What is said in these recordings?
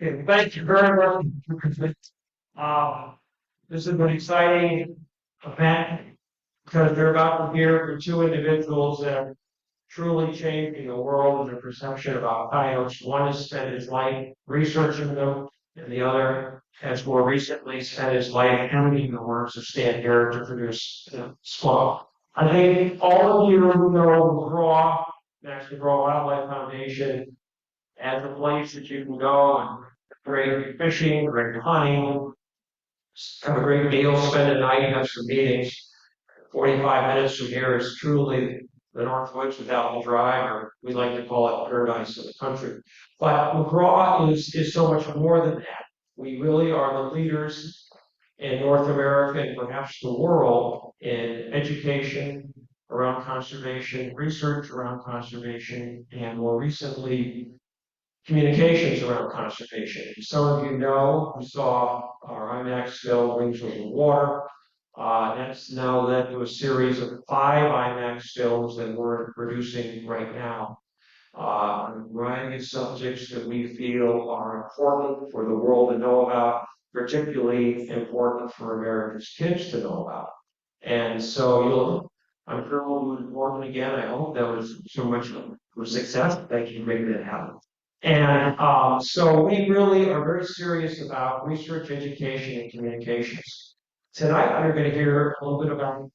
Okay, thank you very much. This is an exciting event because they're about to hear from two individuals that are truly changing the world and the perception about coyotes. One has spent his life researching them, and the other has more recently spent his life honing the works of Stan Garrett to produce Squaw. I think all of you who know McGraw, National Wildlife Foundation, as a place that you can go and great fishing, great hunting, have a great meal, spend a night, have some meetings. 45 minutes from here is truly the Northwoods without the drive, or we like to call it paradise of the country. But McGraw is so much more than that. We really are the leaders in North America and perhaps the world in education around conservation, research around conservation, and more recently, communications around conservation. Some of you know, we saw our IMAX film, Wings Over the Water. That's now led to a series of 5 IMAX films that we're producing right now on a variety of subjects that we feel are important for the world to know about, particularly important for America's kids to know about. And so I'm sure we'll move forward again. I hope that was so much of a success. Thank you for making that happen. And so we really are very serious about research, education, and communications. Tonight, we're going to hear a little bit about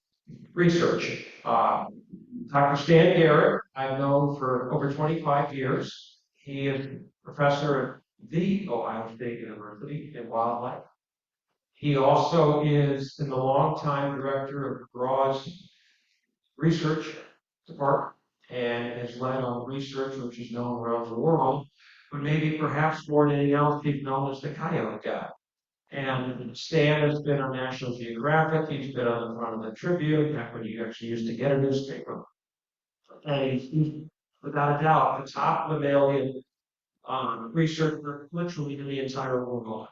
research. Dr. Stan Garrett, I've known for over 25 years. He is professor at the Ohio State University in wildlife. He also is in the longtime director of McGraw's research department and has led on research which is known around the world, but maybe perhaps more than anything else, he's known as the coyote guy. And Stan has been on National Geographic, he's been on the front of the Tribune, back when you actually used to get a newspaper. And he's without a doubt, the top mammalian researcher literally in the entire world,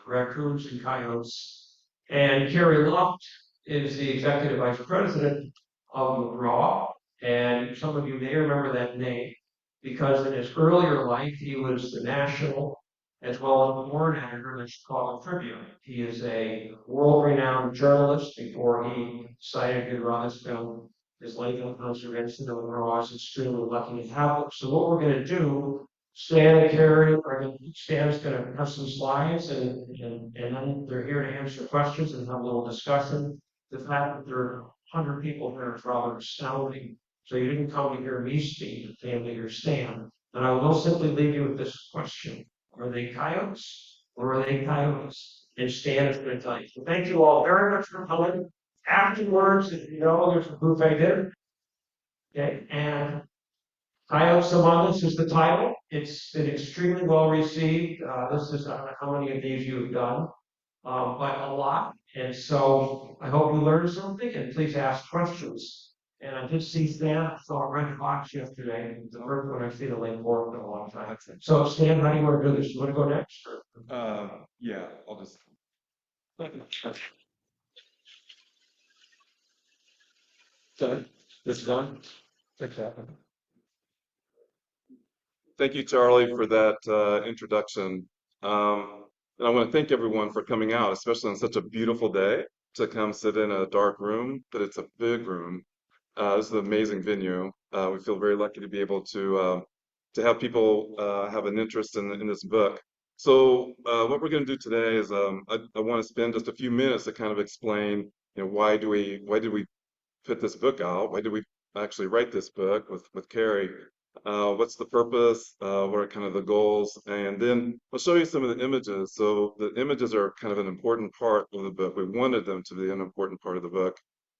raccoons and coyotes. And Carrie Luft is the executive vice president of McGraw, and some of you may remember that name because in his earlier life he was the national as well as the warrant editor of the Chicago Tribune. He is a world-renowned journalist before he decided to run his film. His life on conservation of McGraw is extremely lucky to have it. So what we're going to do, Stan and Carrie, Stan's going to have some slides and then they're here to answer questions and have a little discussion. The fact that there are 100 people here is rather astounding. So you didn't come to hear me speak, you came to hear Stan. And I will simply leave you with this question. Are they coyotes or are they coyotes? And Stan is going to tell you. So thank you all very much for coming. Afterwards, if you know, there's a buffet dinner. Okay, and Coyotes Among Us is the title. It's been extremely well received. This is, I don't know how many of these you've done, but a lot. And so I hope you learned something and please ask questions. And I did see Stan, saw a red box yesterday. It's the first one I've seen a link for in a long time. So Stan, how do you want to do this? You want to go next? Yeah, I'll just. Done. This is done. Exactly. Thank you, Charlie, for that introduction. And I want to thank everyone for coming out, especially on such a beautiful day, to come sit in a dark room, but it's a big room. This is an amazing venue. We feel very lucky to be able to have people have an interest in this book. So what we're going to do today is I want to spend just a few minutes to kind of explain, why did we put this book out? Why did we actually write this book with Carrie? What's the purpose? What are kind of the goals? And then I'll show you some of the images. So the images are kind of an important part of the book. We wanted them to be an important part of the book.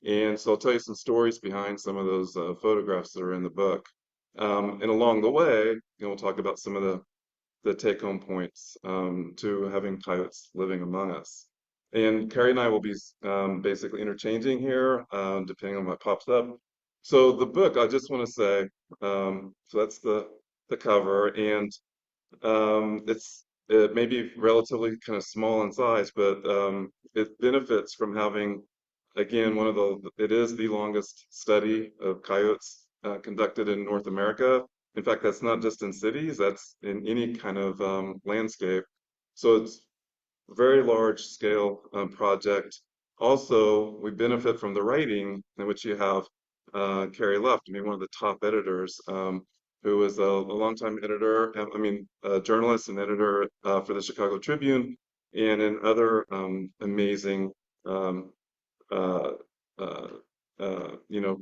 And so I'll tell you some stories behind some of those photographs that are in the book. And along the way, we'll talk about some of the take-home points to having coyotes living among us. And Carrie and I will be basically interchanging here, depending on what pops up. So the book, I just want to say, so that's the cover, and it may be relatively kind of small in size, but it benefits from having, again, it is the longest study of coyotes conducted in North America. In fact, that's not just in cities, that's in any kind of landscape. So it's a very large scale project. Also, we benefit from the writing in which you have Carrie Luft, I mean, one of the top editors, who was a longtime editor, I mean, a journalist and editor for the Chicago Tribune and in other amazing um, uh, uh, you know,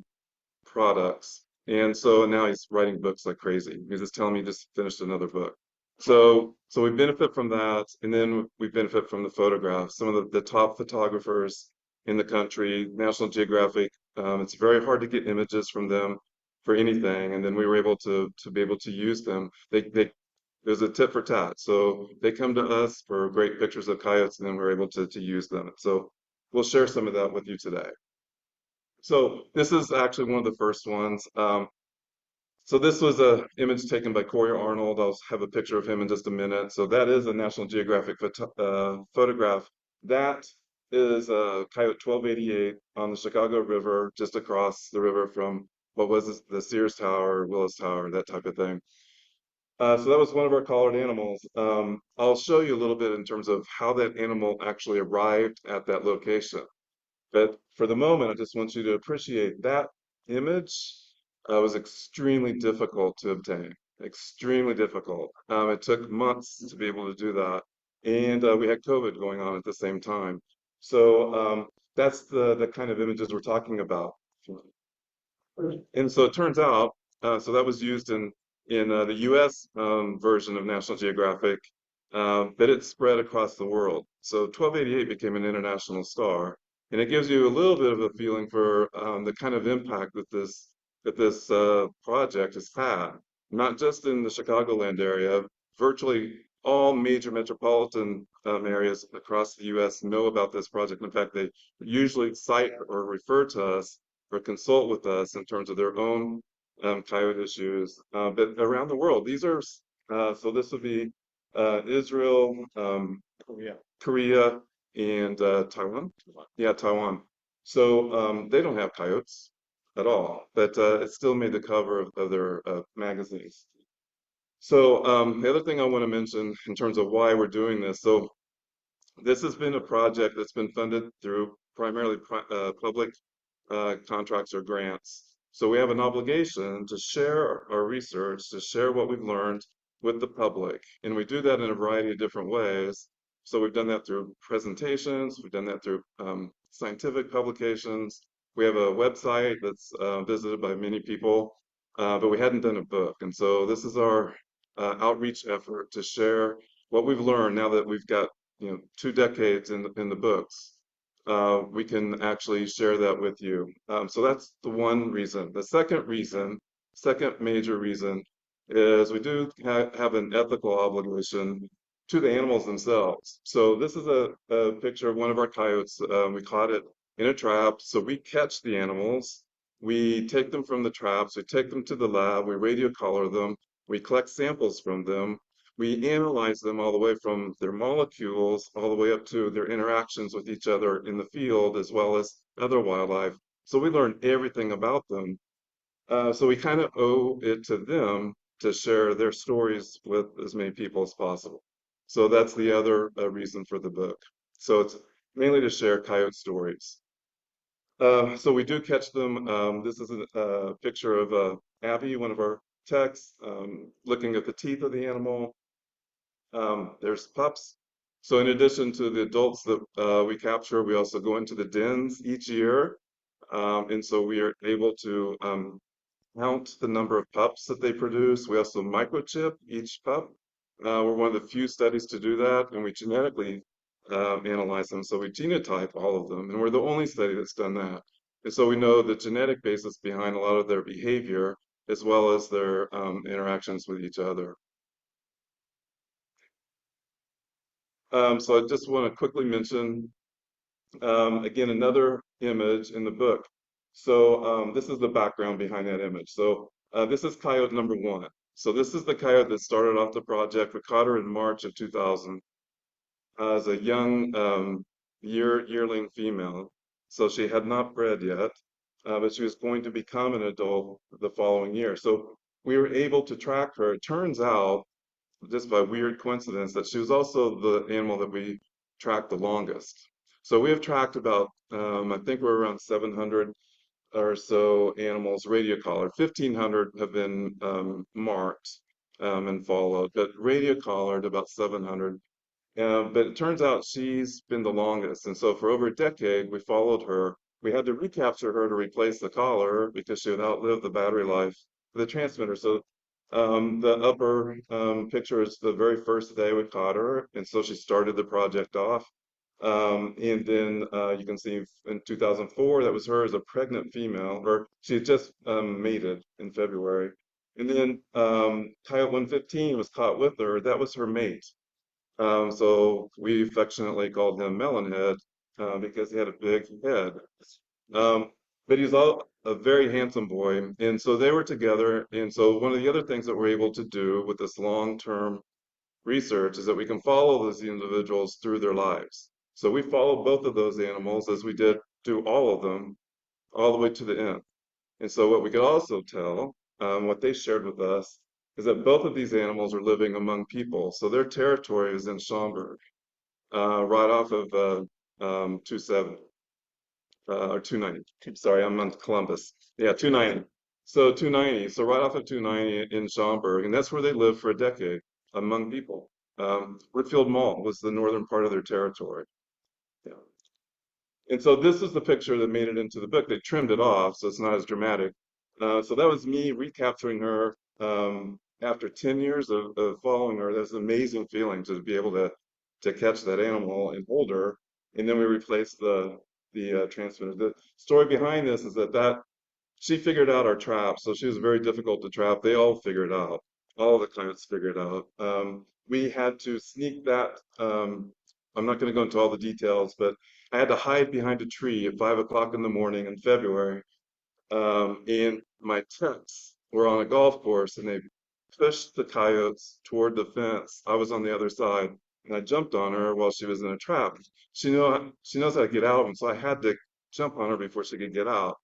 products. And so now he's writing books like crazy. He's just telling me he just finished another book. So we benefit from that, and then we benefit from the photographs. Some of the top photographers in the country, National Geographic, it's very hard to get images from them for anything, and then we were able to be able to use them. There's a tit for tat. So they come to us for great pictures of coyotes, and then we're able to use them. So we'll share some of that with you today. So this is actually one of the first ones. So this was a image taken by Corey Arnold. I'll have a picture of him in just a minute. So that is a National Geographic photograph. That is Coyote 1288 on the Chicago River, just across the river from what was the Sears Tower, Willis Tower, that type of thing. So that was one of our collared animals. I'll show you a little bit in terms of how that animal actually arrived at that location. But for the moment, I just want you to appreciate that image was extremely difficult to obtain, extremely difficult. It took months to be able to do that. And we had COVID going on at the same time. So that's the kind of images we're talking about. And so it turns out, so that was used in the U.S. Version of National Geographic, but it spread across the world. So 1288 became an international star, and it gives you a little bit of a feeling for the kind of impact that this project has had, not just in the Chicagoland area. Virtually all major metropolitan areas across the U.S. know about this project. In fact, they usually cite or refer to us or consult with us in terms of their own coyote issues. But around the world, these are, so this would be Israel, Korea, and Taiwan. Yeah, Taiwan. So they don't have coyotes at all, but it still made the cover of their magazines. So the other thing I want to mention in terms of why we're doing this, so this has been a project that's been funded through primarily public contracts or grants. So we have an obligation to share our research, to share what we've learned with the public. And we do that in a variety of different ways. So we've done that through presentations, we've done that through scientific publications. We have a website that's visited by many people, but we hadn't done a book. And so this is our outreach effort to share what we've learned now that we've got 2 decades in the books. We can actually share that with you. So that's the one reason. The second reason, second major reason, is we do have an ethical obligation to the animals themselves. So this is a picture of one of our coyotes. We caught it in a trap. So we catch the animals, we take them from the traps, we take them to the lab, we radio collar them, we collect samples from them, we analyze them all the way from their molecules all the way up to their interactions with each other in the field as well as other wildlife. So we learn everything about them. So we kind of owe it to them to share their stories with as many people as possible. So that's the other reason for the book. So it's mainly to share coyote stories. So we do catch them. This is a picture of Abby, one of our techs, looking at the teeth of the animal. There's pups. So in addition to the adults that we capture, we also go into the dens each year. And so we are able to count the number of pups that they produce. We also microchip each pup. We're one of the few studies to do that, and we genetically analyze them. So we genotype all of them, and we're the only study that's done that. And so we know the genetic basis behind a lot of their behavior as well as their interactions with each other. So I just want to quickly mention, again, another image in the book. So this is the background behind that image. So this is coyote number one. So this is the coyote that started off the project. We caught her in March of 2000 as a young yearling female. So she had not bred yet, but she was going to become an adult the following year. So we were able to track her. It turns out just by weird coincidence, that she was also the animal that we tracked the longest. So we have tracked about, I think we're around 700 or so animals radio collared. 1,500 have been marked and followed, but radio collared about 700. But it turns out she's been the longest. And so for over a decade, we followed her. We had to recapture her to replace the collar because she would outlive the battery life of the transmitter. So the upper picture is the very first day we caught her. And so she started the project off. And then you can see in 2004, that was her as a pregnant female, or she had just mated in February. And then Coyote 115 was caught with her. That was her mate. So we affectionately called him Melonhead because he had a big head. Um, but he's a very handsome boy. And so they were together. And so one of the other things that we're able to do with this long-term research is that we can follow those individuals through their lives. So we follow both of those animals as we did do all of them all the way to the end. And so what we could also tell, what they shared with us, is that both of these animals are living among people. So their territory is in Schaumburg, right off of 27 or 290. Sorry, I'm on Columbus. Yeah, 290. So 290. So right off of 290 in Schaumburg, and that's where they lived for a decade among people. Whitfield Mall was the northern part of their territory. Yeah. And so this is the picture that made it into the book. They trimmed it off, so it's not as dramatic. So that was me recapturing her after 10 years of following her. That's an amazing feeling to be able to catch that animal and hold her. And then we replaced the transmitter. The story behind this is that she figured out our trap, so she was very difficult to trap. They all figured out. All the clients figured out. We had to sneak that. I'm not going to go into all the details, but I had to hide behind a tree at 5 o'clock in the morning in February. And my texts were on a golf course, and they pushed the coyotes toward the fence. I was on the other side, and I jumped on her while she was in a trap. She knows how to get out of them, so I had to jump on her before she could get out.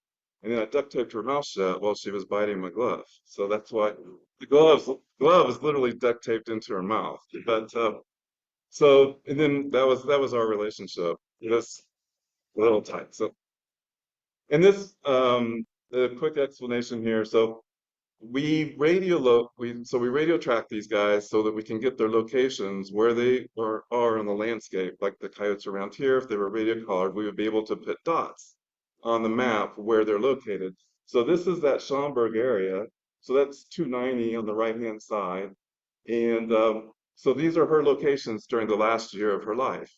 And then I duct taped her mouth shut while she was biting my glove. So that's why the glove is literally duct taped into her mouth. But so and then that was our relationship. It was a little tight. So and this the quick explanation here. So we radio track these guys so that we can get their locations where they are in the landscape. Like the coyotes around here, if they were radio collared, we would be able to put dots on the map where they're located. So this is that Schaumburg area. So that's 290 on the right-hand side. And so these are her locations during the last year of her life.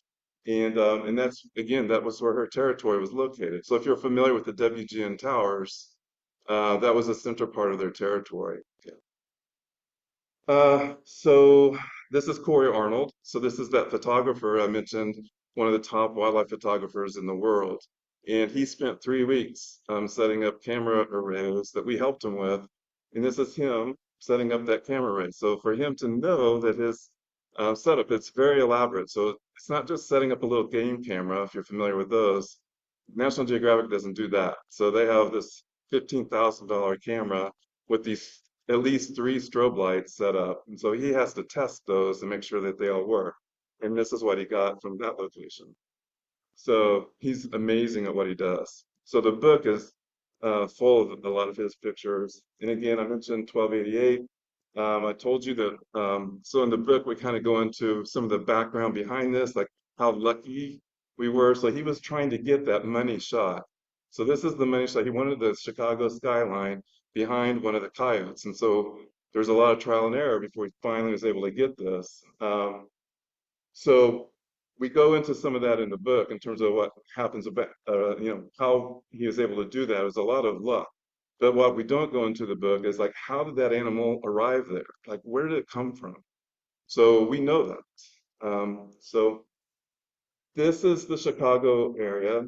And that's, again, that was where her territory was located. So if you're familiar with the WGN towers, that was a center part of their territory. So this is Corey Arnold. So this is that photographer I mentioned, one of the top wildlife photographers in the world. And he spent 3 weeks setting up camera arrays that we helped him with. And this is him setting up that camera array. So for him to know that his setup, it's very elaborate. So it's not just setting up a little game camera, if you're familiar with those. National Geographic doesn't do that. So they have this $15,000 camera with these at least three strobe lights set up. And so he has to test those and make sure that they all work. And this is what he got from that location. So he's amazing at what he does. So the book is full of a lot of his pictures. And again, I mentioned 1288. I told you that, so in the book, we kind of go into some of the background behind this, like how lucky we were. So he was trying to get that money shot. So this is the money shot. He wanted the Chicago skyline behind one of the coyotes. And so there's a lot of trial and error before he finally was able to get this. So we go into some of that in the book in terms of what happens about, how he was able to do that. It was a lot of luck. But what we don't go into the book is like, how did that animal arrive there? Like, where did it come from? So we know that. So this is the Chicago area.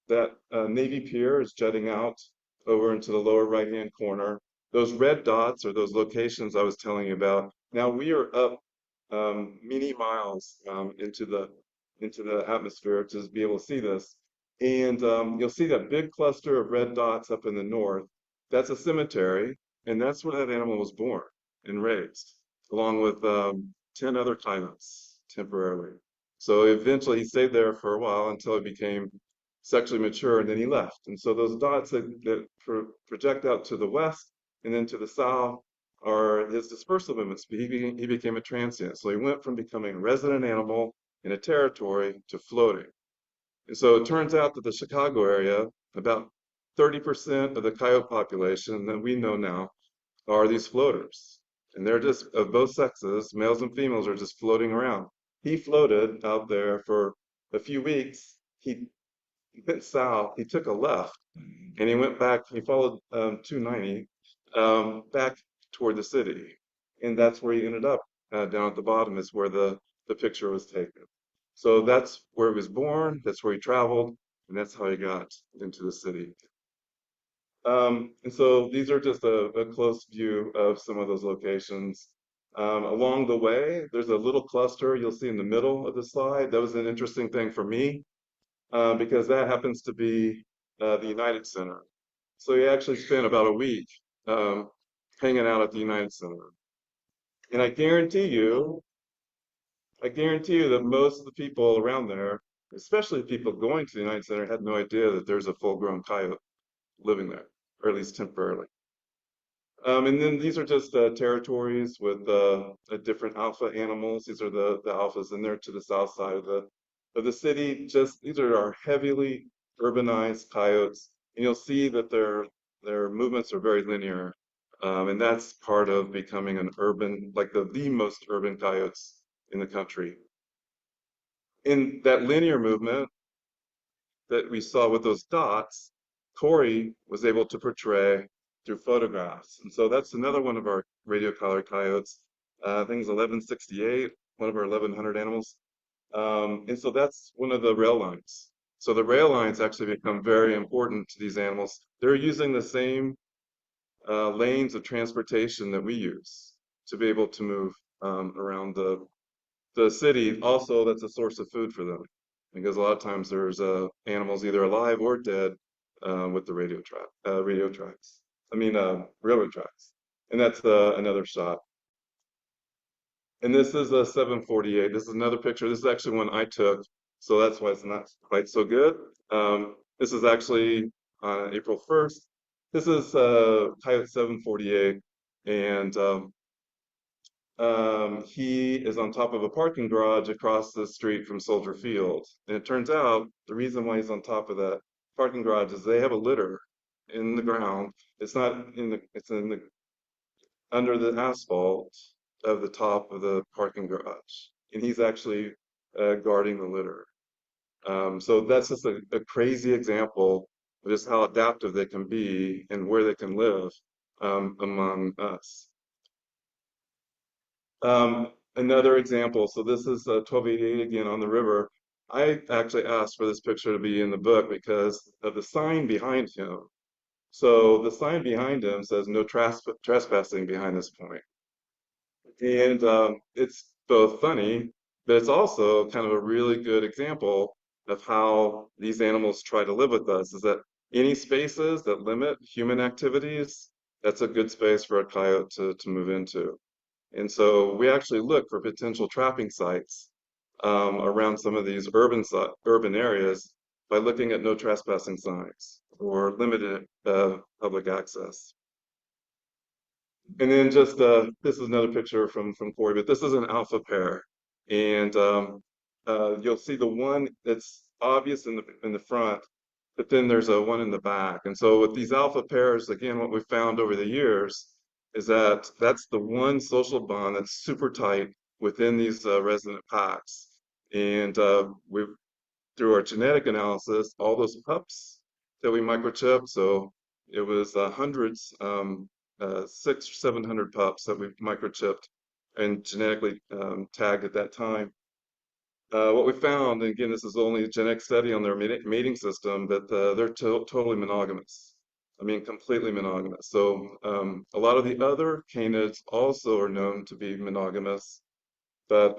That Navy Pier is jutting out over into the lower right-hand corner. Those red dots are those locations I was telling you about. Now we are up many miles into the atmosphere to be able to see this. And you'll see that big cluster of red dots up in the north. That's a cemetery, and that's where that animal was born and raised. along with 10 other coyotes temporarily. So eventually he stayed there for a while until he became sexually mature and then he left. And so those dots project out to the west and then to the south are his dispersal movements. He became a transient. So he went from becoming a resident animal in a territory to floating. And so it turns out that the Chicago area, about 30% of the coyote population that we know now are these floaters. And they're just of both sexes, males and females, are just floating around. He floated out there for a few weeks. He went south, he took a left, and he went back, he followed 290 back toward the city. And that's where he ended up, down at the bottom is where the picture was taken. So that's where he was born, that's where he traveled, and that's how he got into the city. And so these are just a close view of some of those locations. Along the way, there's a little cluster you'll see in the middle of the slide. That was an interesting thing for me because that happens to be the United Center. So he actually spent about a week um, hanging out at the United Center. And I guarantee you that most of the people around there, especially people going to the United Center, had no idea that there's a full-grown coyote living there, or at least temporarily. And then these are just territories with different alpha animals. These are the alphas, and they're to the south side of the city. Just these are our heavily urbanized coyotes, and you'll see that their movements are very linear, and that's part of becoming an urban, like the most urban coyotes in the country. In that linear movement that we saw with those dots, Corey was able to portray through photographs. And so that's another one of our radio collar coyotes. I think it's 1168, one of our 1100 animals. And so that's one of the rail lines. So the rail lines actually become very important to these animals. They're using the same lanes of transportation that we use to be able to move around the city. Also, that's a source of food for them because a lot of times there's animals either alive or dead with the radio tracks. I mean, railroad tracks. And that's another shot. And this is a 748. This is another picture. This is actually one I took, so that's why it's not quite so good. This is actually on April 1st. This is Coyote 748, and he is on top of a parking garage across the street from Soldier Field. And it turns out the reason why he's on top of that parking garage is they have a litter in the ground. It's not in the, it's in the, under the asphalt of the top of the parking garage. And he's actually guarding the litter. So that's just a crazy example of just how adaptive they can be and where they can live among us. Another example, so this is 1288 again on the river. I actually asked for this picture to be in the book because of the sign behind him. So the sign behind him says no trespassing behind this point. And it's both funny, but it's also kind of a really good example of how these animals try to live with us, is that any spaces that limit human activities, that's a good space for a coyote to move into. And so we actually look for potential trapping sites around some of these urban areas by looking at no trespassing signs or limited public access. And then just this is another picture from Corey, but this is an alpha pair, and you'll see the one that's obvious in the front, but then there's a one in the back. And so with these alpha pairs, again, what we found over the years is that that's the one social bond that's super tight within these resident packs. And we've through our genetic analysis, all those pups that we microchipped, so it was hundreds, 700 pups that we microchipped and genetically tagged at that time. What we found, and again, this is only a genetic study on their mating system, that they're totally monogamous. I mean, completely monogamous. So a lot of the other canids also are known to be monogamous, but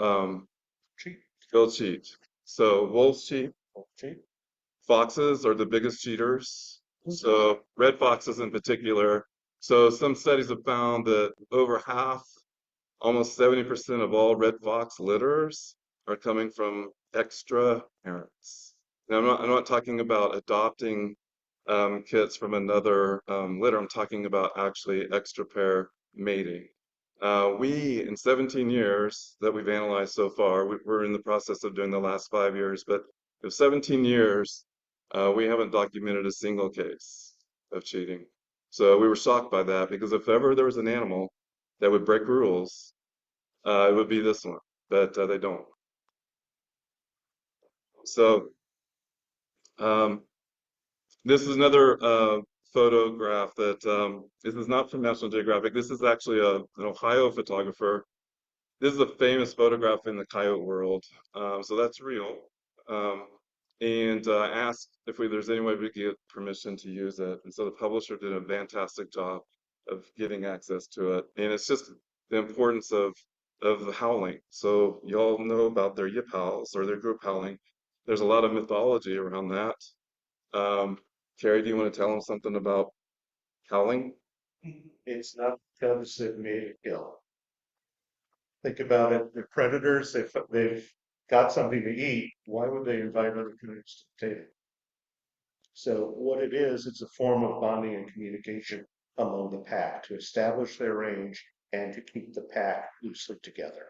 they'll cheat. So wolves cheat, foxes are the biggest cheaters. So red foxes in particular. So some studies have found that over half Almost 70% of all red fox litters are coming from extra parents. Now, I'm not talking about adopting kits from another litter. I'm talking about actually extra pair mating. In 17 years that we've analyzed so far, we're in the process of doing the last 5 years, but in 17 years, we haven't documented a single case of cheating. So we were shocked by that because if ever there was an animal that would break rules, it would be this one, but they don't. So um, this is another photograph that this is not from National Geographic. This is actually an Ohio photographer. This is a famous photograph in the coyote world, so that's real. Um, and I asked if there's any way we could get permission to use it, and so the publisher did a fantastic job of getting access to it. And it's just the importance of the howling. So you all know about their yip howls or their group howling. There's a lot of mythology around that. Um, Carrie, do you want to tell them something about howling? It's not cubs that made a kill. Think about it. The predators, they've got something to eat. Why would they invite other predators to the table? So what it is, it's a form of bonding and communication among the pack to establish their range and to keep the pack loosely together.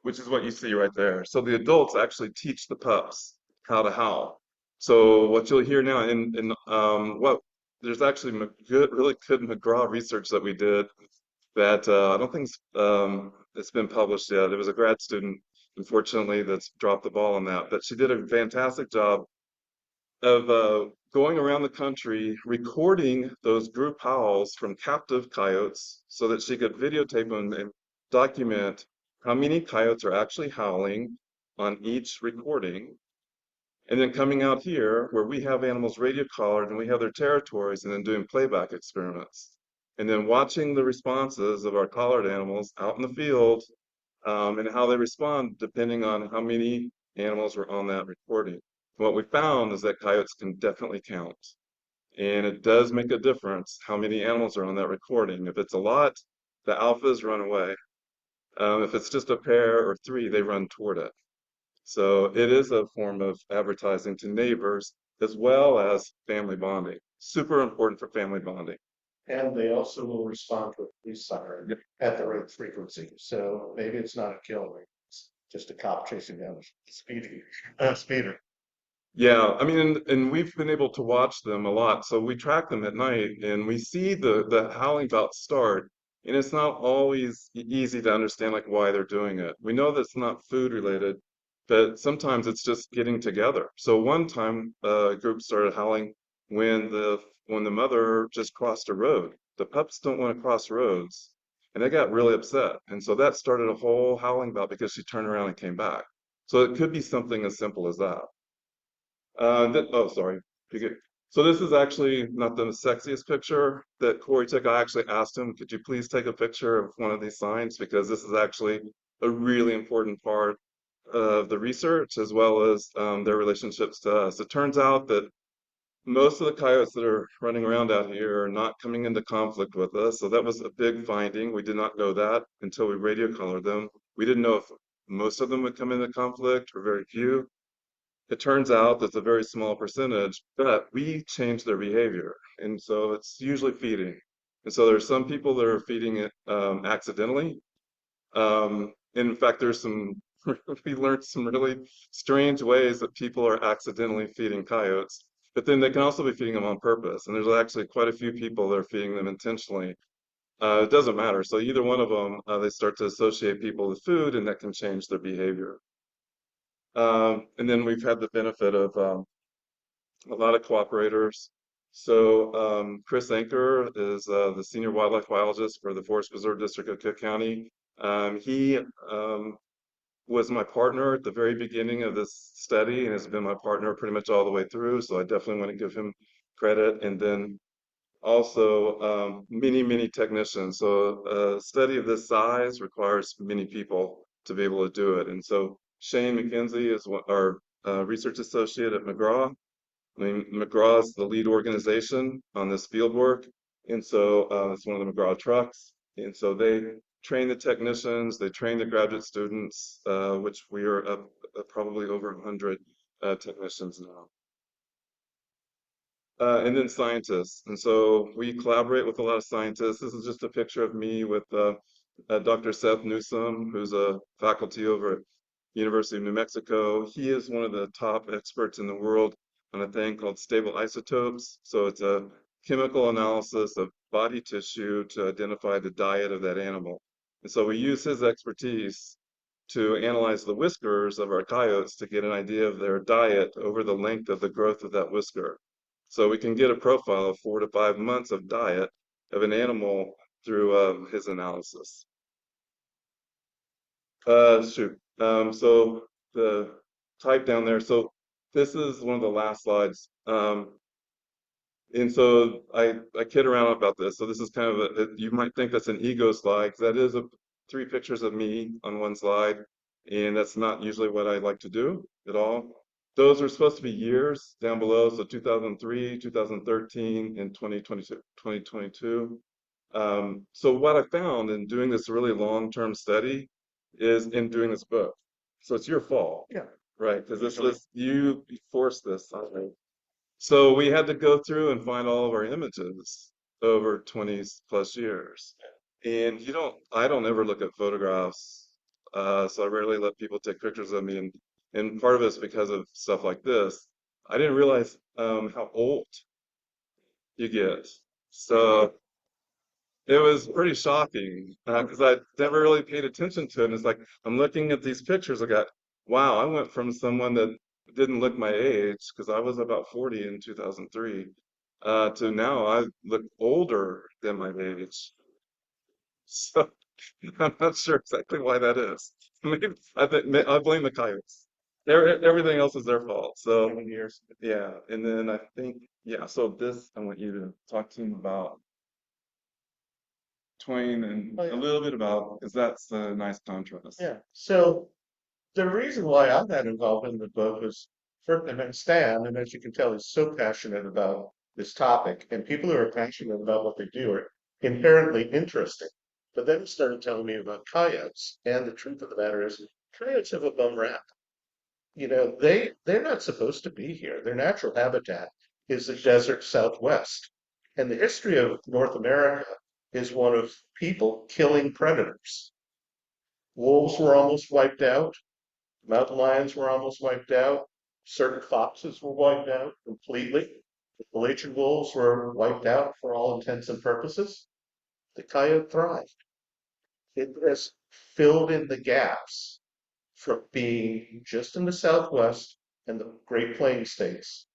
Which is what you see right there. So the adults actually teach the pups how to howl. So what you'll hear now in what there's actually good, really good McGraw research that we did that I don't think it's been published yet. It was a grad student, unfortunately, that's dropped the ball on that, but she did a fantastic job of going around the country recording those group howls from captive coyotes so that she could videotape them and document how many coyotes are actually howling on each recording. And then coming out here where we have animals radio collared and we have their territories and then doing playback experiments. And then watching the responses of our collared animals out in the field and how they respond depending on how many animals were on that recording. What we found is that coyotes can definitely count. And it does make a difference how many animals are on that recording. If it's a lot, the alphas run away. If it's just a pair or three, they run toward it. So it is a form of advertising to neighbors as well as family bonding. Super important for family bonding. And they also will respond to a police siren at the right frequency. So maybe it's not a kill, maybe it's just a cop chasing down a speeder. Yeah, I mean, and we've been able to watch them a lot. So we track them at night and we see the howling bouts start. And it's not always easy to understand like why they're doing it. We know that it's not food related, but sometimes it's just getting together. So one time a group started howling when the mother just crossed a road. The pups don't want to cross roads. And they got really upset. And so that started a whole howling bout because she turned around and came back. So it could be something as simple as that. Oh, sorry. So this is actually not the sexiest picture that Corey took. I actually asked him, could you please take a picture of one of these signs? Because this is actually a really important part of the research as well as their relationships to us. It turns out that most of the coyotes that are running around out here are not coming into conflict with us. So that was a big finding. We did not know that until we radio collared them. We didn't know if most of them would come into conflict or very few. It turns out that's a very small percentage, but we change their behavior. And so it's usually feeding. And so there's some people that are feeding it accidentally. In fact, we learned some really strange ways that people are accidentally feeding coyotes, but then they can also be feeding them on purpose. And there's actually quite a few people that are feeding them intentionally. It doesn't matter. So either one of them, they start to associate people with food and that can change their behavior. And then we've had the benefit of a lot of cooperators. So Chris Anker is the senior wildlife biologist for the Forest Preserve District of Cook County. He was my partner at the very beginning of this study and has been my partner pretty much all the way through. So I definitely want to give him credit. And then also many technicians. So a study of this size requires many people to be able to do it. And so Shane McKenzie is our research associate at McGraw. I mean, McGraw is the lead organization on this field work. And so it's one of the McGraw trucks. And so they train the technicians, they train the graduate students, which we are up probably over 100 technicians now. And then scientists. And so we collaborate with a lot of scientists. This is just a picture of me with Dr. Seth Newsom, who's a faculty over at University of New Mexico. He is one of the top experts in the world on a thing called stable isotopes. So it's a chemical analysis of body tissue to identify the diet of that animal. And so we use his expertise to analyze the whiskers of our coyotes to get an idea of their diet over the length of the growth of that whisker. So we can get a profile of 4 to 5 months of diet of an animal through his analysis. Shoot. So the type down there. So this is one of the last slides. And so I kid around about this. So this is kind of you might think that's an ego slide, 'cause that is 3 pictures of me on one slide, and that's not usually what I like to do at all. Those are supposed to be years down below, so 2003, 2013, and 2022. So what I found in doing this really long-term study is in doing this book. So it's your fault, Yeah. right? Because this was you forced this on me. So we had to go through and find all of our images over 20 plus years. And I don't ever look at photographs. So I rarely let people take pictures of me. And part of it's because of stuff like this. I didn't realize how old you get. So it was pretty shocking because I never really paid attention to it. And it's like I'm looking at these pictures. I got, wow, I went from someone that didn't look my age because I was about 40 in 2003 to now I look older than my age. So I'm not sure exactly why that is. Maybe I blame the coyotes. Everything else is their fault. So 7 years. yeah, and then I think yeah. So this I want you to talk to him about. Twain and Oh, a yeah. little bit about, because that's a nice contrast. Yeah. So the reason why I got involved in the book was first, I met Stan, and as you can tell, he's so passionate about this topic, and people who are passionate about what they do are inherently interesting. But then he started telling me about coyotes, and the truth of the matter is, coyotes have a bum rap. They're not supposed to be here. Their natural habitat is the desert Southwest, and the history of North America is one of people killing predators. Wolves were almost wiped out. Mountain lions were almost wiped out. Certain foxes were wiped out completely. The Appalachian wolves were wiped out for all intents and purposes. The coyote thrived. It has filled in the gaps from being just in the Southwest and the Great Plains states.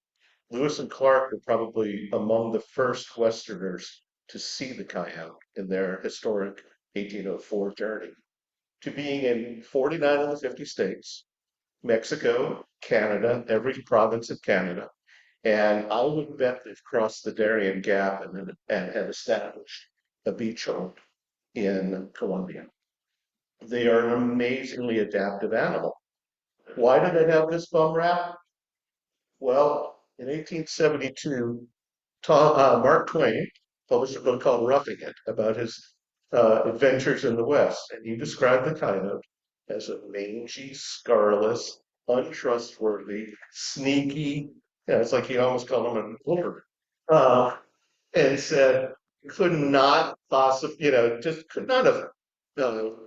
Lewis and Clark were probably among the first Westerners to see the coyote in their historic 1804 journey, to being in 49 of the 50 states, Mexico, Canada, every province of Canada, and I would bet they've crossed the Darien Gap and have established a beach hold in Colombia. They are an amazingly adaptive animal. Why do they have this bum rap? Well, in 1872, Mark Twain published a book called Roughing It about his adventures in the West, and he described the coyote as a mangy, scarless, untrustworthy, sneaky. Yeah, it's like he almost called him an Wolverine, uh, and said could not possibly, just could not have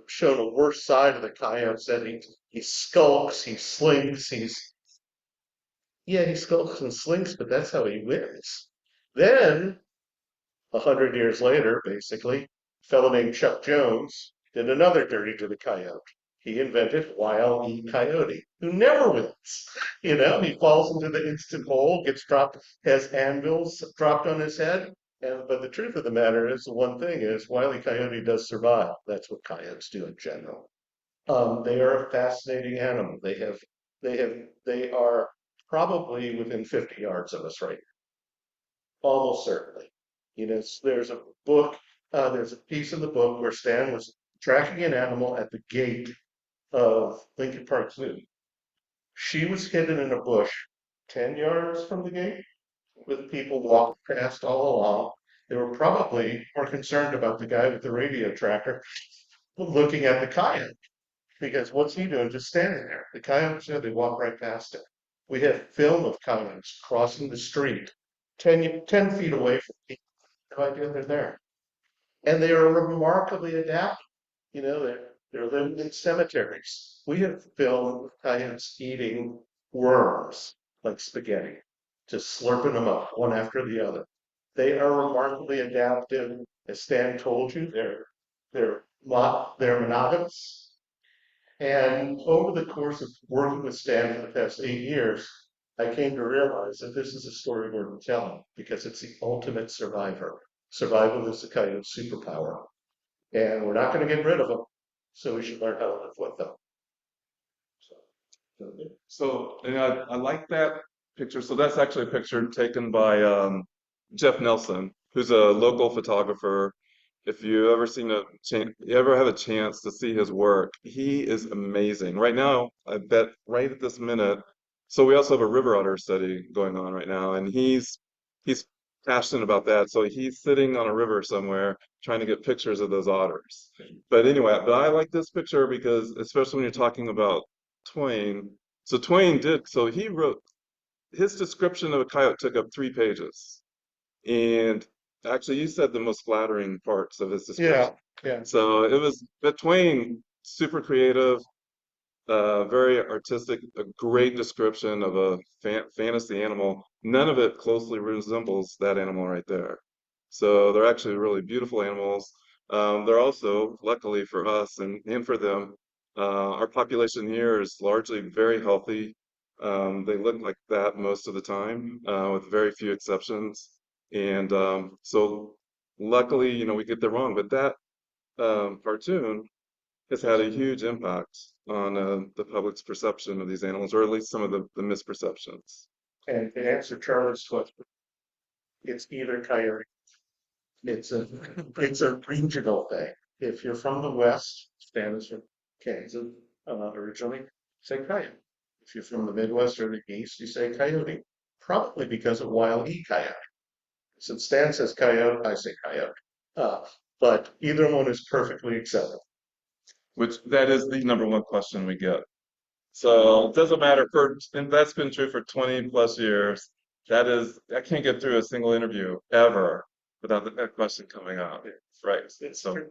shown a worse side of the coyote. Said he skulks, he slinks, he skulks and slinks, but that's how he wins. Then 100 years later, basically, a fellow named Chuck Jones did another dirty to the coyote. He invented Wile E. Coyote, who never wins. He falls into the instant hole, gets dropped, has anvils dropped on his head. But the truth of the matter is, the one thing is, Wile E. Coyote does survive. That's what coyotes do in general. They are a fascinating animal. They are probably within 50 yards of us right now, almost certainly. There's a piece in the book where Stan was tracking an animal at the gate of Lincoln Park Zoo. She was hidden in a bush 10 yards from the gate with people walking past all along. They were probably more concerned about the guy with the radio tracker looking at the coyote because what's he doing just standing there? The coyotes, they walk right past him. We have film of coyotes crossing the street 10 feet away from people. No idea they're there. And they are remarkably adaptable. They're living in cemeteries. We have film of coyotes eating worms like spaghetti, just slurping them up one after the other. They are remarkably adaptive. As Stan told you, they're monogamous. And over the course of working with Stan for the past 8 years, I came to realize that this is a story worth telling because it's the ultimate survivor. Survival is the coyote's superpower. And we're not going to get rid of them, so we should learn how to live with them. So, and I like that picture. So that's actually a picture taken by Jeff Nelson, who's a local photographer. If you ever you ever have a chance to see his work, he is amazing. Right now, I bet right at this minute. So we also have a river otter study going on right now, and he's passionate about that. So he's sitting on a river somewhere trying to get pictures of those otters. But anyway, but I like this picture because, especially when you're talking about Twain. So Twain did, so he wrote his description of a coyote took up 3 pages. And actually, you said the most flattering parts of his Yeah, description. yeah. So it was, but Twain, super creative, very artistic, a great description of a fantasy animal. None of it closely resembles that animal right there. So they're actually really beautiful animals. They're also, luckily for us and for them, our population here is largely very healthy. They look like that most of the time, with very few exceptions. And so luckily, we get that wrong. But that cartoon has had a huge impact on the public's perception of these animals, or at least some of the misperceptions. And to answer Charlie's question, it's either coyote. It's a regional thing. If you're from the West, Stan is from Kansas originally, say coyote. If you're from the Midwest or the East, you say coyote. Probably because of Wild E. coyote. Since Stan says coyote, I say coyote. Uh, but either one is perfectly acceptable. Which that is the number one question we get. So it doesn't matter and that's been true for 20 plus years. I can't get through a single interview ever without that question coming up. Right. It's So, true.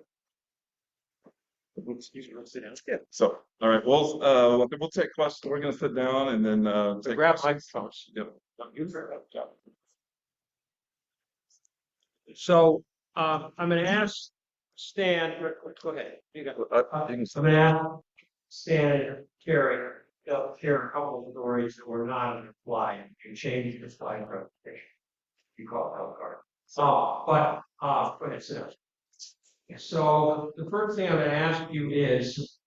Excuse me, let's sit down. Yeah. so, all right. We'll take questions. We're going to sit down and then take Grab questions. microphones. Yep. So, I'm gonna ask Stan, go ahead, you got. You can I'm gonna ask Stan and Carrie, share a couple of stories that were not in the fly, and change the slide presentation. You call it out card. Go ahead, sit down. So, the first thing I'm gonna ask you is,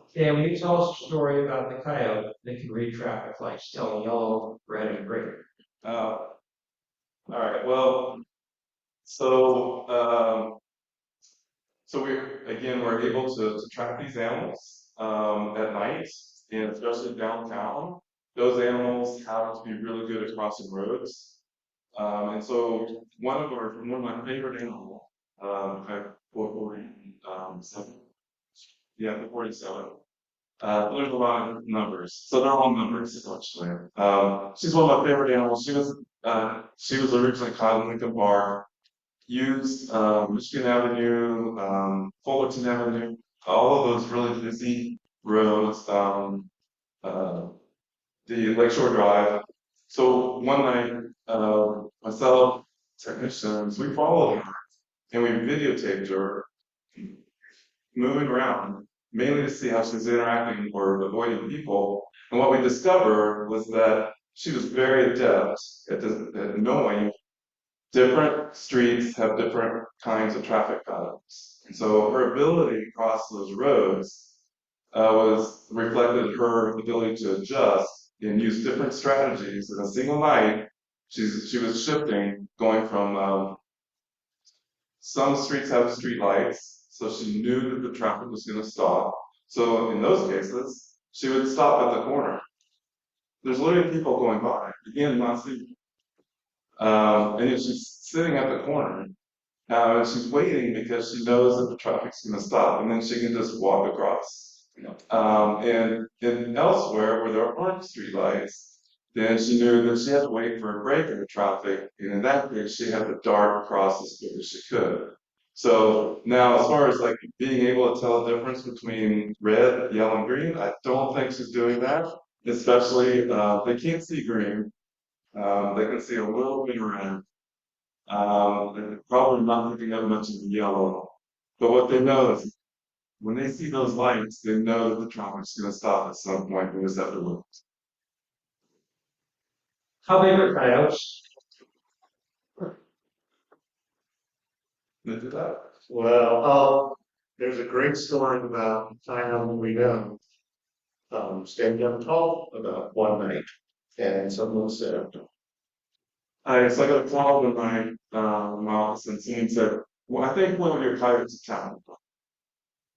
Stan, will you tell us a story about the coyote that can read traffic lights, telling yellow, red, and green? all right. Well, so we're able to track these animals at night, and especially downtown. Those animals happen to be really good at crossing roads. And so one of my favorite animals, I have 447. Yeah, the 47. There's a lot of numbers, so they're all numbers essentially. She's one of my favorite animals. She was originally caught in Lincoln Park, used Michigan Avenue, Fullerton Avenue, all of those really busy roads, uh, the Lakeshore Drive. So one night, myself, technicians, we followed her and we videotaped her moving around, mainly to see how she was interacting or avoiding people. And what we discovered was that she was very adept at knowing different streets have different kinds of traffic patterns. And so her ability to cross those roads was reflected her ability to adjust and use different strategies in a single night. She was shifting, going from some streets have street lights, so she knew that the traffic was going to stop. So in those cases, she would stop at the corner. There's literally people going by, again, not sleeping. And she's sitting at the corner, And she's waiting because she knows that the traffic's going to stop, and then she can just walk across. And elsewhere where there aren't streetlights, then she knew that she had to wait for a break in the traffic, and in that case, she had to dart across as quick as she could. So now, as far as like being able to tell the difference between red, yellow, and green, I don't think she's doing that. Especially, they can't see green. They can see a little bit of red. They're probably not picking up much of the yellow. But what they know is when they see those lights, they know that the traffic's going to stop at some point because that will. How big are coyotes? They do that. Well, there's a great story about a time we know, staying up tall about one night, and someone said, So I got a call in my office and someone said, well, I think one of your coyotes is town.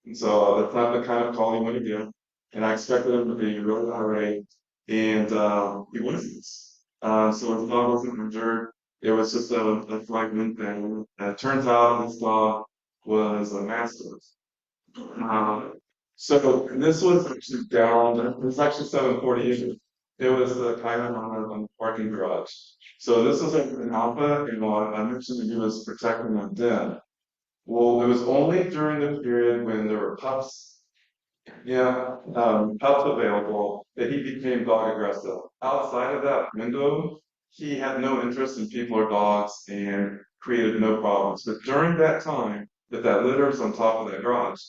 And so that's not the kind of call you want to get. And I expected him to be really irate, and he wasn't. So his dog wasn't injured. It was just a fragment thing. It turns out his dog was a mastiff. Um, so this was actually down. It was actually 7:48. It was the coyote on the parking garage. So this was an alpha, and I mentioned that he was protecting a den. Well, it was only during the period when there were pups, yeah, pups available that he became dog aggressive. Outside of that window, he had no interest in people or dogs and created no problems. But during that time that litter was on top of that garage,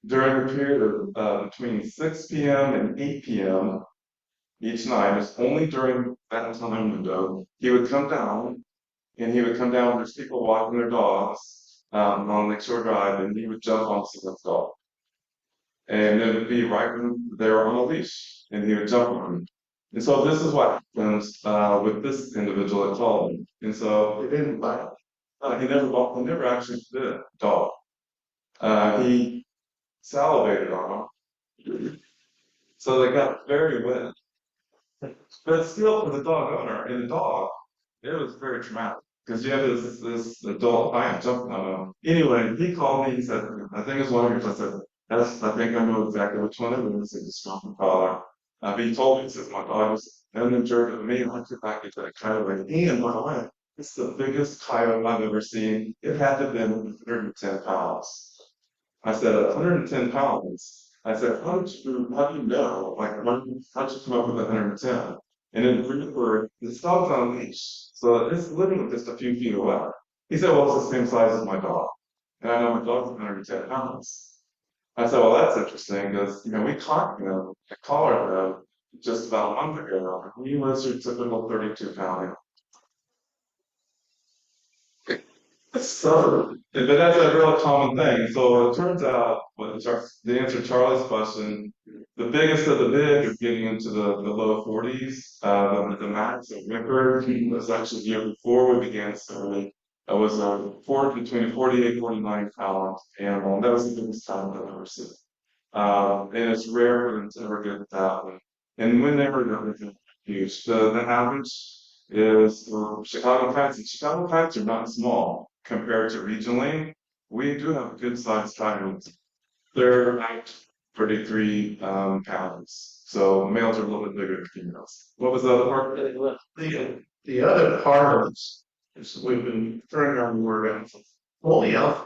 during the period of between 6 p.m. and 8 p.m. each night, it's only during that time window, he would come down and he would come down when there's people walking their dogs on Lakeshore Drive, and he would jump on someone's dog. And it would be right when they were on a leash, and he would jump on them. And so this is what happens with this individual that called him. And so they didn't bite. he never actually bit the dog. He salivated on them, so they got very wet. But still, for the dog owner and the dog, it was very traumatic because you have this adult client jumping on him. Anyway, he called me. He said, "I think it's one of yours." I said, "Yes, I think I know exactly which one it is." It's a strong collar. But he told me, he says, "My dog was uninjured of me, and I took back into the coyote. And by the way, it's the biggest coyote I've ever seen. It had to have been 110 pounds." I said, 110 pounds. I said, how do you know? Like, how'd you come up with 110? And then remember, this dog's on a leash, so it's literally just a few feet away. He said, well, it's the same size as my dog. And I know my dog's 110 pounds. I said, well, that's interesting because, we caught him, I collared him just about a month ago. He was your typical 32-pound. So, but that's a real common thing. So it turns out, to answer Charlie's question, the biggest of the big is getting into the low 40s. The max of record was actually the year before we began studying. It was between 48 49 pound animal. That was the biggest time I've ever seen. And it's rare for them to ever get that one. And when they were done, huge. The average is Chicago Cats, and Chicago Cats are not small compared to regionally. We do have good sized coyotes. They're about 33 pounds. So males are a little bit bigger than females. What was the other part? The other part of this is we've been throwing around the word only alpha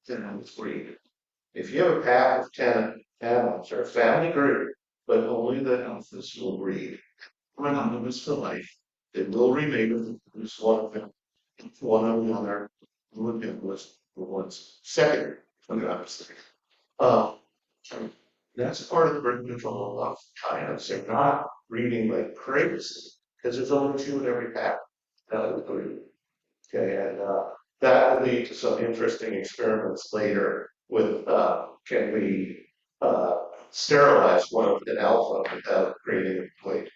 animals breed. If you have a pack of 10 animals or a family group, but only the alphas will breed, monogamous for life, it will remain with just one of them, one of another, was the one's second, if I'm not mistaken. Uh, that's part of the birth control of coyotes. They're not breeding like crazy because there's only two in every pack. Okay, and that will lead to some interesting experiments later with can we sterilize one of an alpha without creating a plate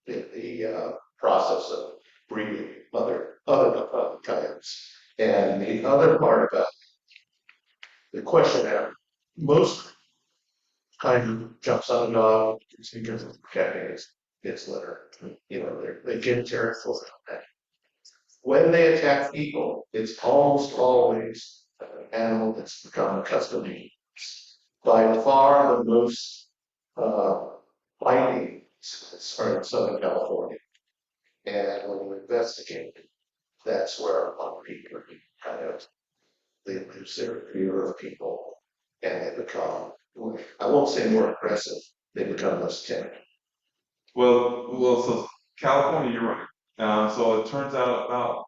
in the process of breeding other coyotes. And the other part about the questionnaire, most kind of jumps on a dog because of protecting its litter. They get terrified. when they attack people, it's almost always an animal that's become accustomed to humans. By far the most biting are in Southern California. And when you investigate, that's where a lot of people are kind of, they lose their fear of people and they become, I won't say more aggressive, they become less timid. So California, you're right. So it turns out about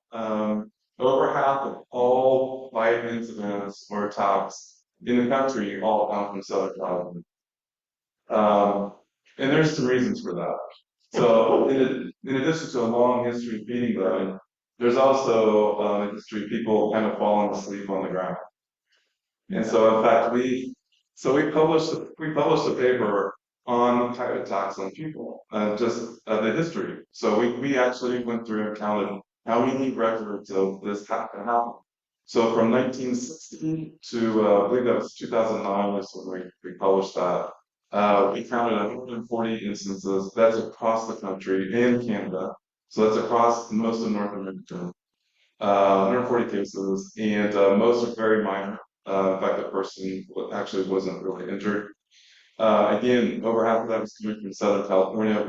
over half of all bite incidents or attacks in the country all come from Southern California. Um, and there's some reasons for that. So in addition to a long history of feeding them, there's also a history of people kind of falling asleep on the ground. And so in fact we published a paper on coyote attacks on people, just the history. So we actually went through and counted how many records of this happened. So from 1960 to I believe that was 2009 was when we published that. We counted 140 instances. That's across the country and Canada. So that's across most of North America. 140 cases, and most are very minor. In fact, the person actually wasn't really injured. Again, over half of that was coming from Southern California.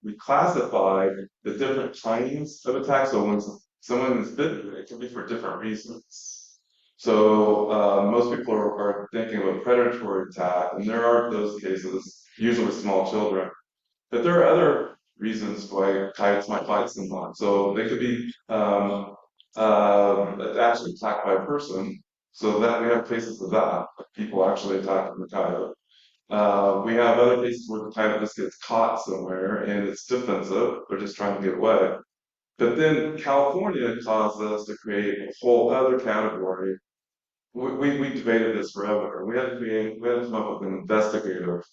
We classified the different kinds of attacks. So when someone is bitten, it can be for different reasons. So most people are thinking of a predatory attack, and there are those cases, usually with small children. But there are other reasons why coyotes might bite someone. So they could be actually attacked by a person. So that we have cases of that, like people actually attacking the coyote. We have other cases where the coyote just gets caught somewhere and it's defensive. They're just trying to get away. But then California caused us to create a whole other category. We debated this forever. We had to come up with an investigative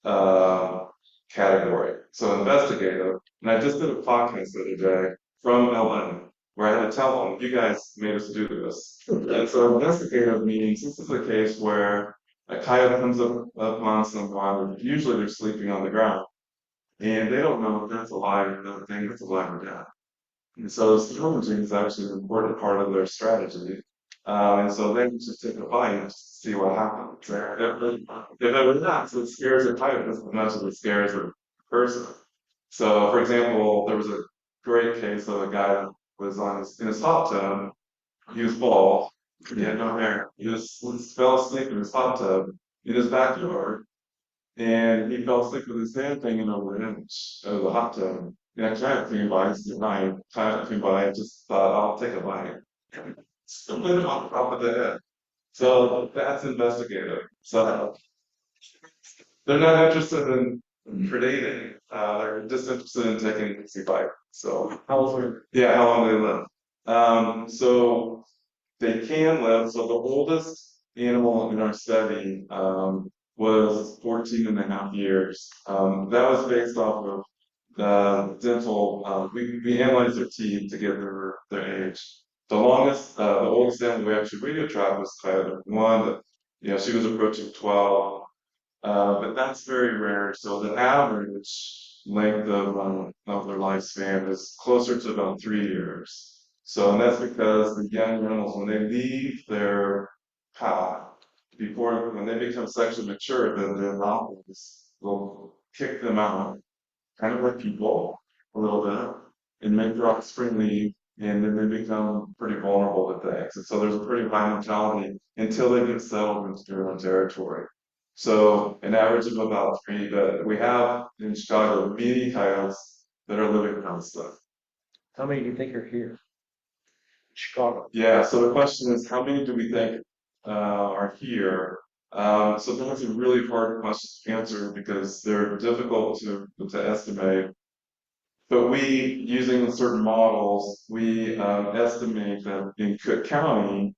uh, category. So investigative, and I just did a podcast the other day from LA where I had to tell them, you guys made us do this. And so investigative means this is a case where a coyote comes up upon someone, usually they're sleeping on the ground, and they don't know if that's alive or not, thing that's alive or dead. And so scavenging is actually an important part of their strategy. And so they just take a bite and see what happens. If it was not, so it scares the coyote as much as it scares the person. So, for example, there was a great case of a guy that was in his hot tub. He was bald. He had no hair. Fell asleep in his hot tub in his backyard, and he fell asleep with his hand hanging over the edge of the hot tub. And I tried came by, it's night, tried came by, I just thought, I'll take a bite. Still hit him on the top of the head. So that's investigative. So they're not interested in predating. They're just interested in taking an easy bite. So yeah, how long they live. So they can live. So the oldest animal in our study was 14 and a half years. That was based off of dental. We analyzed their teeth to get their age. The oldest animal we actually radio tracked was Tyler. One that, she was approaching 12. But that's very rare. So the average length of their lifespan is closer to about 3 years. So, and that's because the young animals, when they leave their path, when they become sexually mature, then the adults will kick them out, kind of like people, a little bit, and make their offspring leave, and then they become pretty vulnerable to things. And so there's a pretty high mortality until they get settled into their own territory. So an average of about 3, but we have in Chicago many coyotes that are living constant. How many do you think are here? Chicago. Yeah, so the question is, how many do we think are here? So that's a really hard question to answer because they're difficult to estimate. But using certain models, we estimate that in Cook County,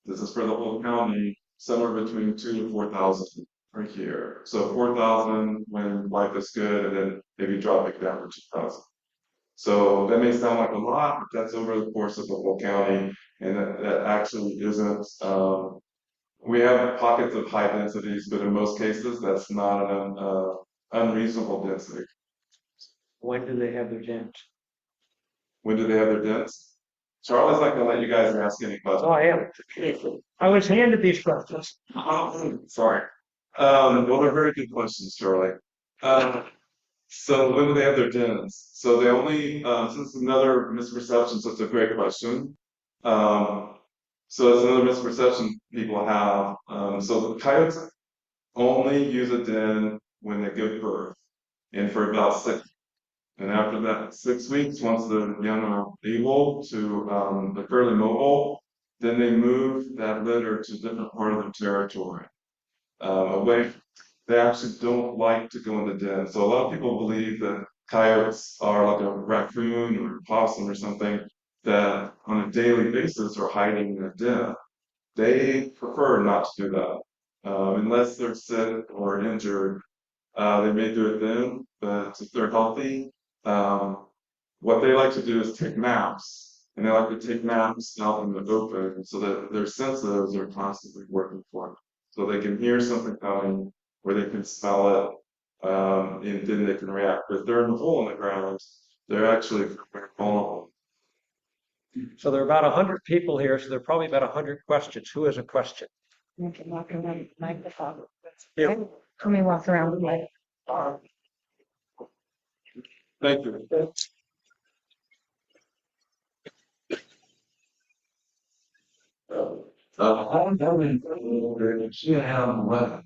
this is for the whole county, somewhere between 2 to 4,000 per year. So 4,000 when life is good, and then maybe dropping down to 2,000. So that may sound like a lot, but that's over the course of the whole county, and that actually isn't. We have pockets of high densities, but in most cases, that's not an unreasonable density. When do they have their dent? When do they have their dents? Charlie's not gonna let you guys ask any questions. Oh, I am. I was handed these questions. Oh, sorry. Well, they're very good questions, Charlie. So when do they have their dens? So they only, since another misperception, so it's a great question. Um, so it's another misperception people have. So the coyotes only use a den when they give birth, and for about 6. And after that 6 weeks, once the young are able to, they're fairly mobile, then they move that litter to a different part of their territory. Away, they actually don't like to go in the den. So a lot of people believe that coyotes are like a raccoon or a possum or something that on a daily basis are hiding in a den. They prefer not to do that. Unless they're sick or injured, they may do it then, but if they're healthy, um, what they like to do is take naps, and they like to take naps out in the open so that their senses are constantly working for them. So they can hear something coming, or they can smell it, and then they can react. But if they're in the hole in the ground, they're actually very vulnerable. So there are about 100 people here, so there are probably about 100 questions. Who has a question? You can walk around the microphone. Yeah. Let me walk around with my. Thank you. I'm having see how weather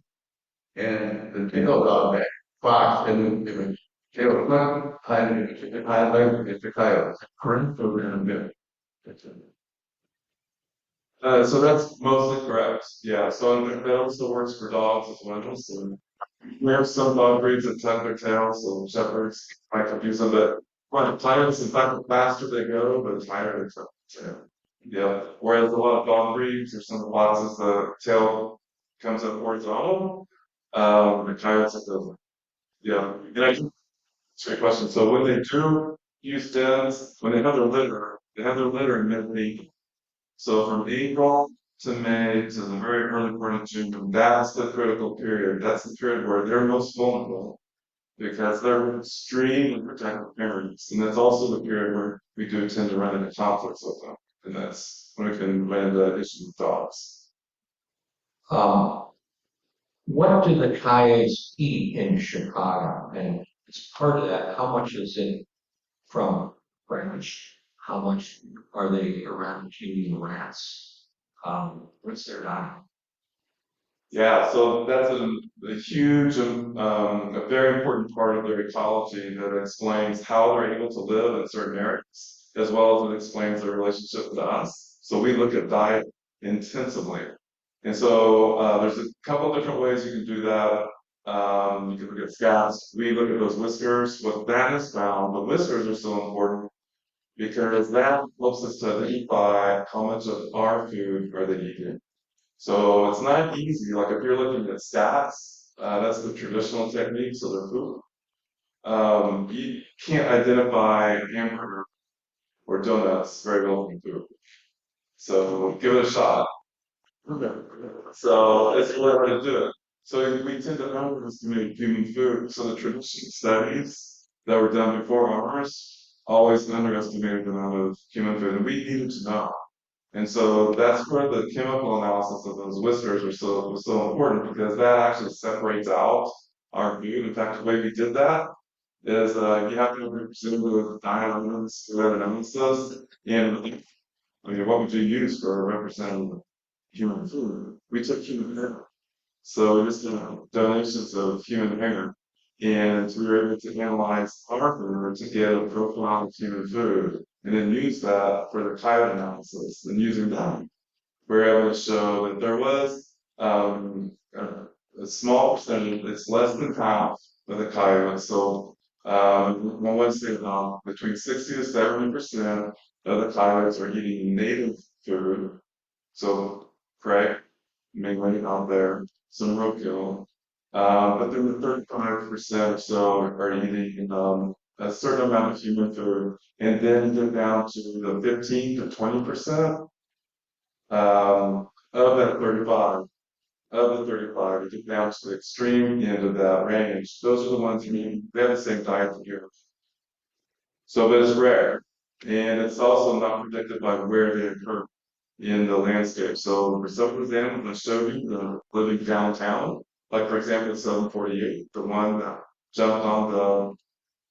and the tail of that fox and the tail of that I like it's a coyote. Correct over in a bit. So that's mostly correct. Yeah. So and that also works for dogs as well. So we have some dog breeds that tuck their tails, so shepherds might confuse them, but well, coyotes, in fact, the faster they go, the higher they tuck their tail. Yeah. Whereas a lot of dog breeds or some boxes, the tail comes up horizontal. The coyotes it doesn't. Yeah. And I can answer your question. So when they do use dens, when they have their litter, they have their litter in mid-May. So from April to May to the very early part of June, that's the critical period. That's the period where they're most vulnerable because they're extremely protective parents. And that's also the period where we do tend to run into conflicts with them. And that's when we can run into issues with dogs. Um, what do the coyotes eat in Chicago? And as part of that, how much is it from ranch? How much are they around eating rats? What's their diet? Yeah, so that's a huge, a very important part of their ecology that explains how they're able to live in certain areas, as well as it explains their relationship to us. So we look at diet intensively. And so there's a couple different ways you can do that. You can look at scats. We look at those whiskers. What that has found, the whiskers are so important because that helps us to identify how much of our food are they eating. So it's not easy. Like if you're looking at stats, that's the traditional technique. So they're food. You can't identify a hamburger or donuts very well from food. So give it a shot. So it's really hard to do it. So we tend to underestimate human food. So the traditional studies that were done before ours always underestimated the amount of human food, and we needed to know. And so that's where the chemical analysis of those whiskers was so important because that actually separates out our food. In fact, the way we did that is you have to represent with diamonds analysis. And I mean, what would you use for representing human food? We took human hair. So we just did donations of human hair. And we were able to analyze our food to get a profile of human food and then use that for the coyote analysis. And using that, we were able to show that there was a small percentage, it's less than half of the coyotes. So one would say between 60 to 70% of the coyotes are eating native food. So prey, mainly out there, some roadkill. But then the 35% or so are eating a certain amount of human food, and then you get down to the 15 to 20% of that 35. Of the 35, you get down to the extreme end of that range. Those are the ones who they have the same diet as you. So, but it's rare. And it's also not predicted by where they occur in the landscape. So for some of them, I showed you the living downtown, like for example, 748, the one that jumped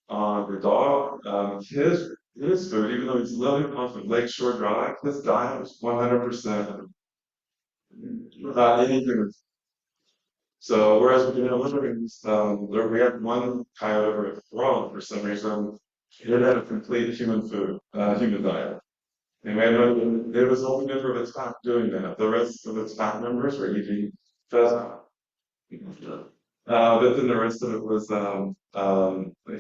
on the dog. His food, even though he's living off of Lakeshore Drive, his diet was 100% without anything. So whereas we we had one coyote over at Frog for some reason, it had a complete human diet. And we had it was the only member of its pack doing that. The rest of its pack members were eating pheasant. But then the rest of it was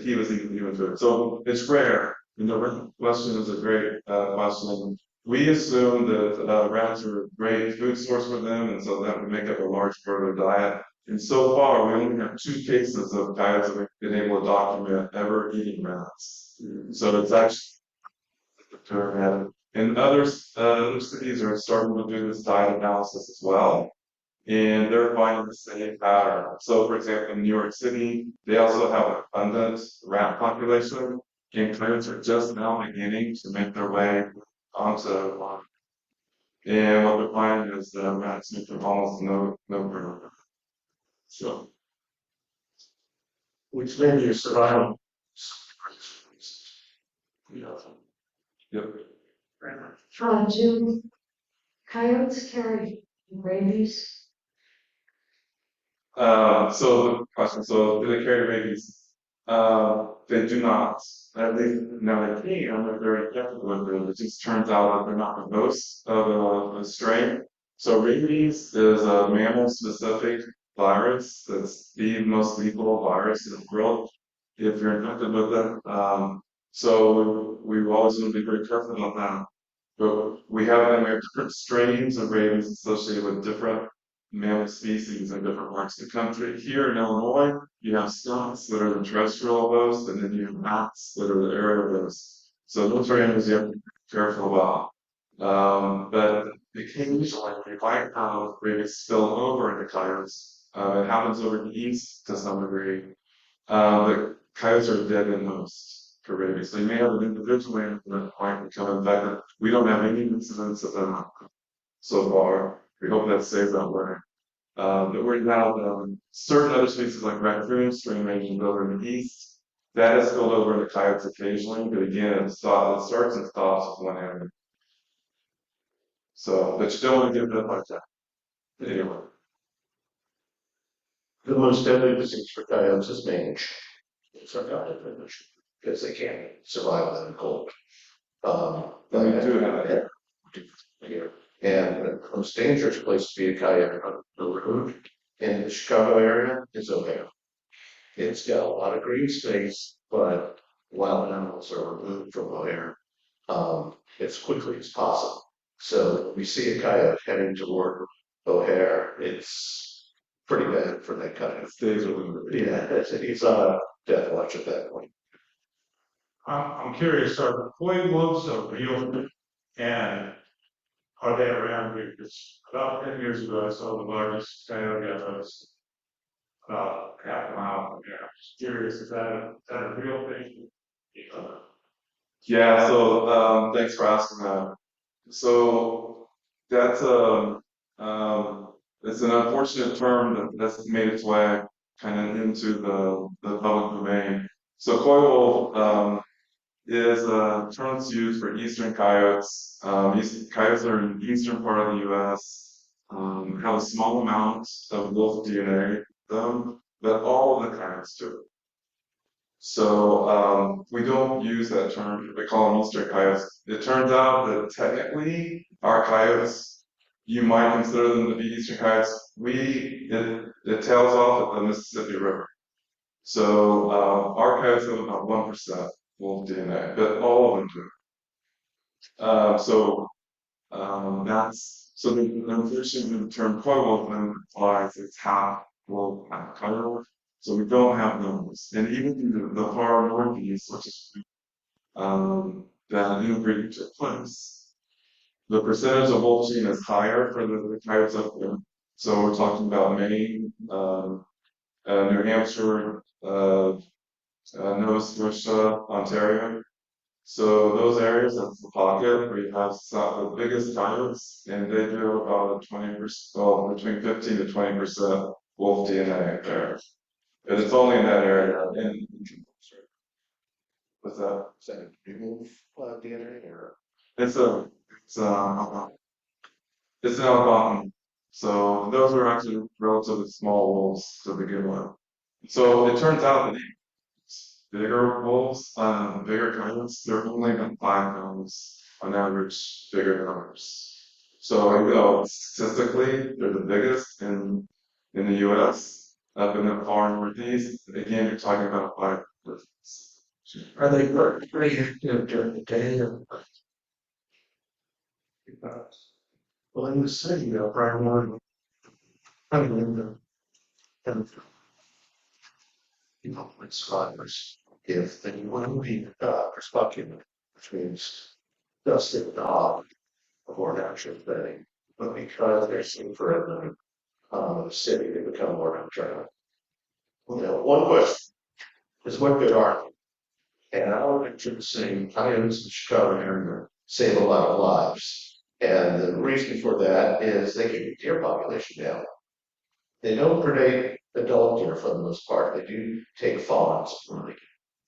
he was eating human food. So it's rare. And the question is a great question. We assume that rats are a great food source for them, and so that would make up a large part of their diet. And so far, we only have 2 cases of coyotes that we've been able to document ever eating rats. So it's actually and other cities are starting to do this diet analysis as well, and they're finding the same pattern. So, for example, in New York City, they also have an abundant rat population, and coyotes are just now beginning to make their way onto one. And what they're finding is that rats make them almost no burden. So, Which means your survival. yep. Do coyotes carry rabies? So the question, so do they carry rabies? They do not. At least now they can. They're very careful with it. It just turns out that they're not the most of a strain. So rabies is a mammal-specific virus that's the most lethal virus in the world if you're infected with it. So we always want to be very careful about that. But we have different strains of rabies associated with different mammal species in different parts of the country. Here in Illinois, you have skunks that are the terrestrial hosts, and then you have bats that are the aerial hosts. So those are animals you have to be careful about. But occasionally, you might have rabies spill over into coyotes. It happens over the east to some degree. The coyotes are dead in host for rabies. So you may have an individual animal that might become infected. We don't have any incidents of that so far. We hope that stays that way. But we're now certain other species like raccoons, string ranges over in the east. That has spilled over into coyotes occasionally, but again, it starts and stops with one animal. So, but you don't want to get bit like that. Anyway. The most deadly disease for coyotes is mange. It's not because they can't survive in the cold. We do have it. Here. And the most dangerous place to be a coyote on the road in the Chicago area is Ohio. It's got a lot of green space, but wild animals are removed from O'Hare as quickly as possible. So we see a coyote heading toward O'Hare, it's pretty bad for that coyote. Stays with them. Yeah, he's on a death watch at that point. I'm curious, are the koi wolves a real, and are they around here? Because about 10 years ago, I saw the largest coyote I was about half a mile from here. I'm just curious, is that a real thing? Yeah, so thanks for asking that. So that's it's an unfortunate term that's made its way kind of into the public domain. So koi wolf is a term that's used for eastern coyotes. Coyotes are in the eastern part of the U.S. Have a small amount of wolf DNA in them, but all of the coyotes do. So we don't use that term. We call them eastern coyotes. It turns out that technically our coyotes, you might consider them to be eastern coyotes. It tails off at the Mississippi River. So our coyotes have about 1% wolf DNA, but all of them do. So the unfortunately the term coy wolf then implies it's half wolf, half coyote. So we don't have those. And even in the far northeast, which is that interbreeding took place, the percentage of wolf gene is higher for the coyotes up there. So we're talking about Maine, New Hampshire, Nova Scotia, Ontario. So those areas, that's the pocket where you have some, the biggest coyotes, and they do about a 20%, well, between 15 to 20% wolf DNA there. And it's only in that area. And what's that? Is that a remove DNA or? It's a, it's a, it's an Algonquin. So those are actually relatively small wolves to begin with. So it turns out that bigger wolves, bigger coyotes, they're only about 5 pounds on average bigger than ours. So, statistically, they're the biggest in the US, up in the far northeast. Again, you're talking about 5 difference. Are they pretty active during the day or? Well, in the city, primarily, I mean, and, like scholars, if they want to be perspective, which means just a dog or an actual thing, but because they're safer in the city, they become more nocturnal. One question is what good are they? And I would venture to say coyotes in the Chicago area save a lot of lives. And the reason for that is they keep the deer population down. They don't predate adult deer for the most part. They do take fawns, really.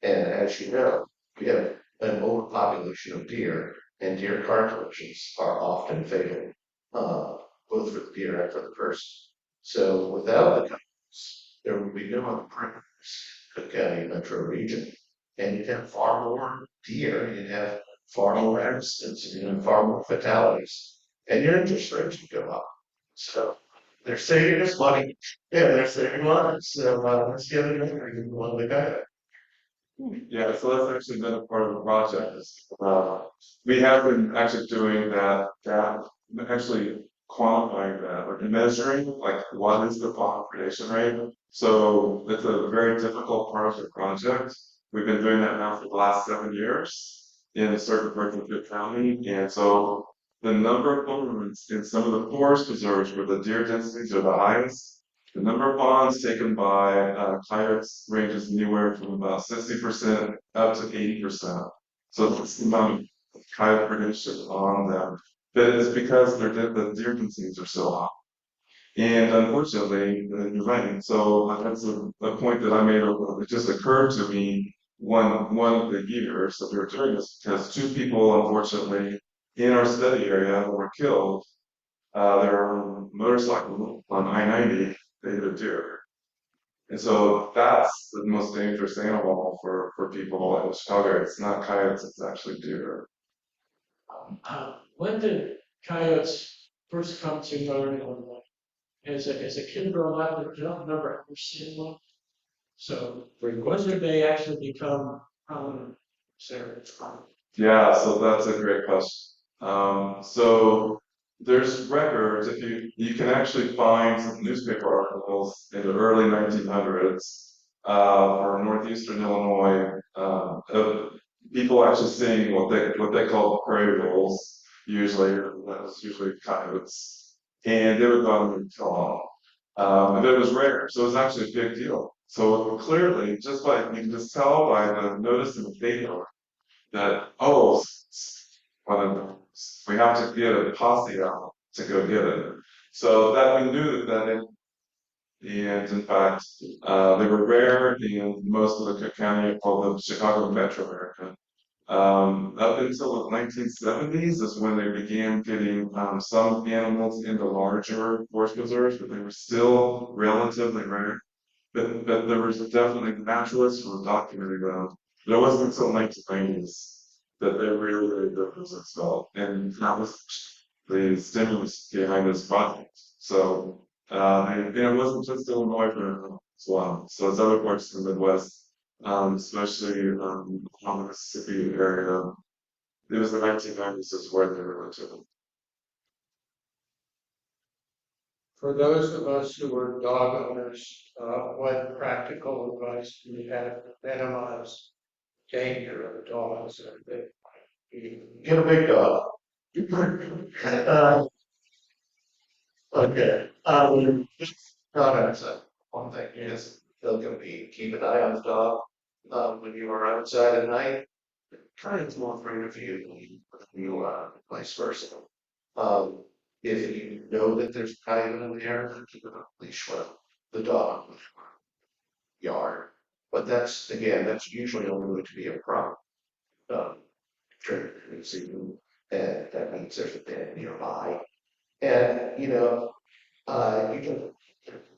And as you know, we have an overpopulation of deer, and deer car collisions are often fatal, both for the deer and for the person. So without the coyotes, there would be no other predators in the Cook County metro region. And you'd have far more deer, you'd have far more accidents, and you'd have far more fatalities. And your interest rates would go up. So they're saving us money. Yeah, they're saving lives. So let's get it in there. One of the guys. Yeah, so that's actually been a part of the project. We have been actually doing that, actually quantifying that, like measuring, like what is the fawn predation rate. So it's a very difficult part of the project. We've been doing that now for the last 7 years in certain parts of Cook County, and so the number of fawns in some of the forest preserves where the deer densities are the highest, the number of fawns taken by coyotes ranges anywhere from about 60% up to 80%. So that's the amount of coyote predation on them. But it's because the deer densities are so high. And unfortunately, you're right. So that's a point that I made. It just occurred to me one of the years that we were doing this because 2 people, unfortunately, in our study area were killed. They were on a motorcycle on I-90. They hit a deer. And so that's the most dangerous animal for people in Chicago. It's not coyotes, it's actually deer. When did coyotes first come to Northern Illinois? As a kid growing up, I don't remember ever seeing one. So when did they actually become prominent? Sarah? Yeah, so that's a great question. So there's records, if you can actually find some newspaper articles in the early 1900s for northeastern Illinois of people actually seeing what they call prairie voles, usually, that was usually coyotes, and they would go out and kill them. And it was rare, so it was actually a big deal. So clearly, you can just tell by the notice in the paper that, one of those, we have to get a posse out to go get it. So that we knew and in fact, they were rare in most of the Cook County, or the Chicago metro area. Up until the 1970s is when they began getting some animals into larger forest preserves, but they were still relatively rare. But there was definitely naturalists who were documenting them. But it wasn't until 1990s that they really did this itself, and that was the stimulus behind this project. So, and it wasn't just Illinois for them as well. So it's other parts of the Midwest, especially on the Mississippi area. It was the 1990s is where they were into them. For those of us who are dog owners, what practical advice do you have to minimize danger of dogs? Get a big dog. Okay. Products. One thing is still going to be keep an eye on the dog when you are outside at night. Coyotes more afraid of you, vice versa. If you know that there's a coyote in the area, then keep it on a leash with the dog yard. But that's usually only going to be a problem. Um, During the season, and that means there's a den nearby. And, you can,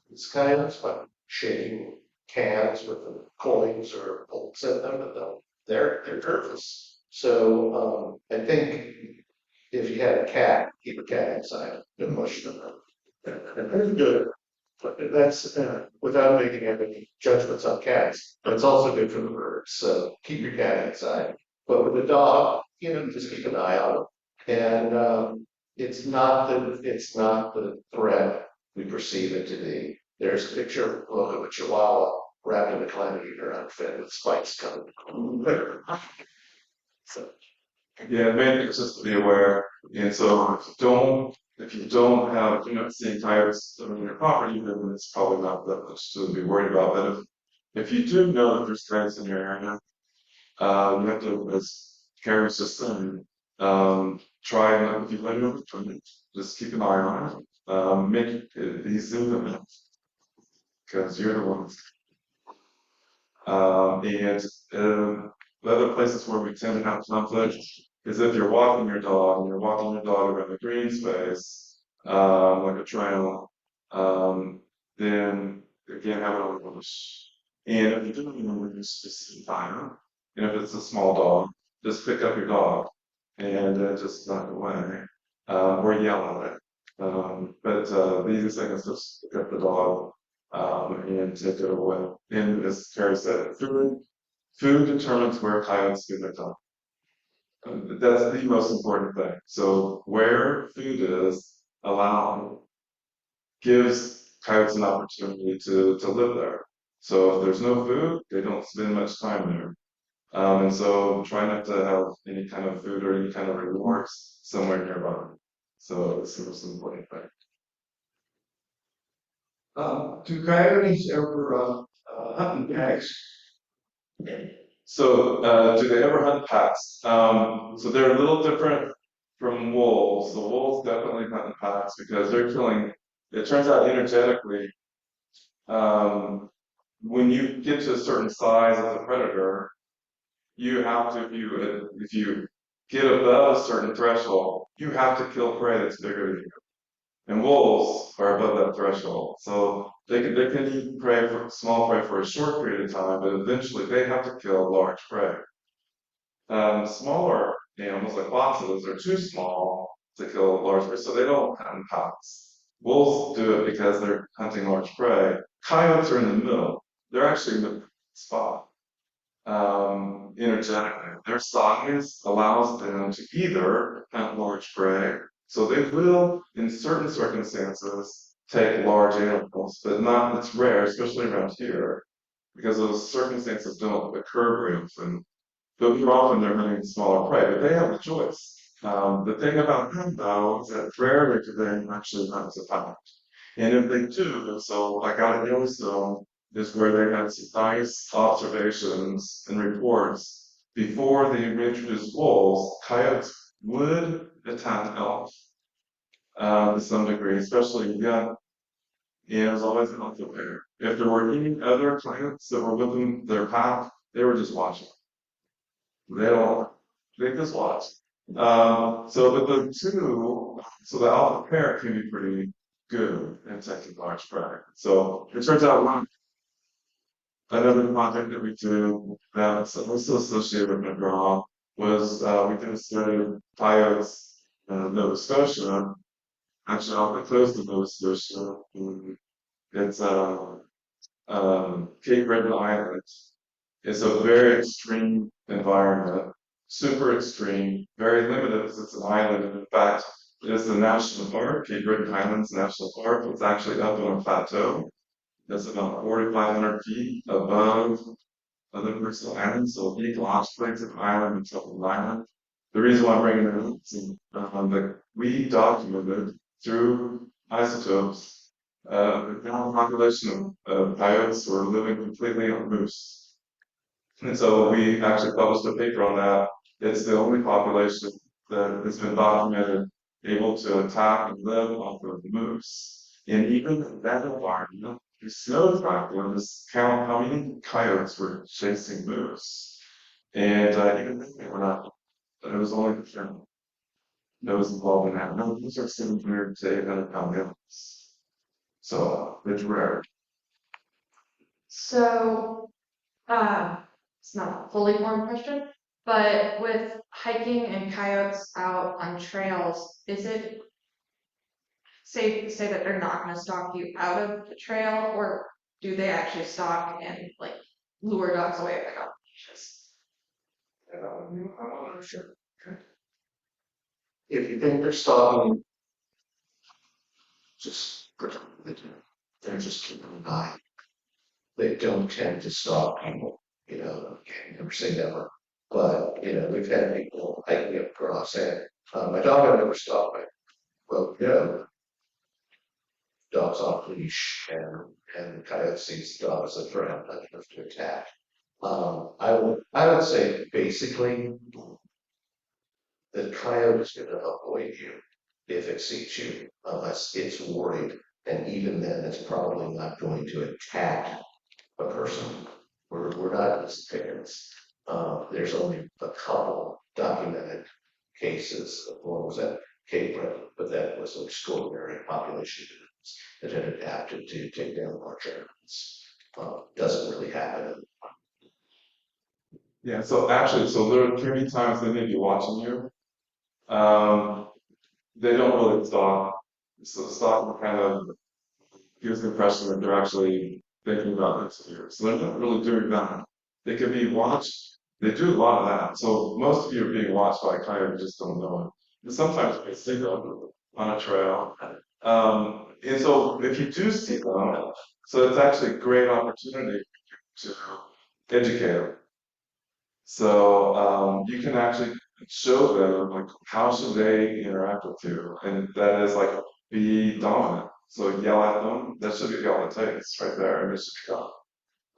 it's coyotes, but shaking cans with the coins or bolts in them, and they're nervous. So, I think if you had a cat, keep a cat inside, don't push them. That's good. But that's, without making any judgments on cats, but it's also good for the birds, so keep your cat inside. But with the dog, just keep an eye on them. And, it's not the threat we perceive it to be. There's a picture of a chihuahua wrapped in a climate eater outfit with spikes coming. So, Yeah, the main thing is just to be aware. And so if you don't have, seeing coyotes on your property, then it's probably not that much to be worried about. But if you do know that there's coyotes in your area, you have to, as Carrie was just saying, try not, if you let it over, just keep an eye on it. Make it easy because you're the ones. And the other places where we tend to have conflict is if you're walking your dog and you're walking your dog around the green space, like a trail, then again have it on the leash. And if you don't know just fine. And if it's a small dog, just pick up your dog and just knock away, or yell at it. But the easiest thing is just pick up the dog and take it away. And as Terry said, food determines where coyotes do their time. That's the most important thing. So where food is, allow gives coyotes an opportunity to live there. So if there's no food, they don't spend much time there. And so try not to have any kind of food or any kind of rewards somewhere nearby. So it's the most important thing. Do coyotes ever hunt in packs? So, do they ever hunt packs? So they're a little different from wolves. The wolves definitely hunt in packs because they're killing. It turns out energetically, um, when you get to a certain size as a predator, you have to, if you get above a certain threshold, you have to kill prey that's bigger than you. And wolves are above that threshold. So they can eat small prey for a short period of time, but eventually they have to kill large prey. Smaller animals like foxes are too small to kill large prey, so they don't hunt in packs. Wolves do it because they're hunting large prey. Coyotes are in the middle. They're actually in the spot. Energetically, their size allows them to either hunt large prey, so they will, in certain circumstances, take large animals, but not. It's rare, especially around here, because those circumstances don't occur very often. But more often they're hunting smaller prey, but they have a choice. The thing about them, though, is that rarely do they actually hunt as a pack. And if they do, so like out in Yellowstone is where they had some nice observations and reports. Before they introduced wolves, coyotes would attack elk to some degree, especially young. And it was always an alpha pair. If there were any other coyotes that were within their pack, they were just watching. They don't. They just watch. But so the alpha pair can be pretty good in taking large prey. So it turns out another project that we do that's also associated with McGraw was we did a study of coyotes in Nova Scotia, actually off the coast of Nova Scotia. It's Cape Breton Island. It's a very extreme environment, super extreme, very limited because it's an island. And in fact, it is a national park, Cape Breton Highlands National Park. It's actually up on a plateau that's about 4,500 feet above other Bristol Islands, so a big launch place of island and top of island. The reason why I'm bringing it up is that we documented through isotopes the general population of coyotes who are living completely on moose. And so we actually published a paper on that It's the only population that has been documented able to attack and live off of moose. And even in that environment, the snow tracker was count how many coyotes were chasing moose. And even then, they were not, it was only the family that was involved in that. No, these are 700 to 800 pound animals. So it's rare. So, it's not a fully formed question, but with hiking and coyotes out on trails, is it safe to say that they're not going to stalk you out of the trail, or do they actually stalk and like lure dogs away if they're not leashes? I'm not sure. If you think they're stalking, just pretend they do. They're just keeping an eye. They don't tend to stalk people. You know, you never say never. But you know, we've had people hiking across and my dog I never stalked me. Well, you know, dog's off leash and the coyote sees the dog as a threat, not enough to attack. I would say basically the coyote is going to avoid you if it sees you, unless it's worried. And even then, it's probably not going to attack a person. We're not as parents. There's only a couple documented cases. One was at Cape Breton, but that was an extraordinary population that had adapted to take down large animals. Doesn't really happen. Yeah, so actually, so there are 3 times they may be watching you. Um, they don't really stalk. So stalking kind of gives the impression that they're actually thinking about next year. So they're not really doing that. They can be watched. They do a lot of that. So most of you are being watched by a coyote, you just don't know it. And sometimes they see them on a trail. And so if you do see them, so it's actually a great opportunity to educate them. So you can actually show them like how should they interact with you, and that is like be dominant. So yell at them. That should be all it takes right there, and it should be gone.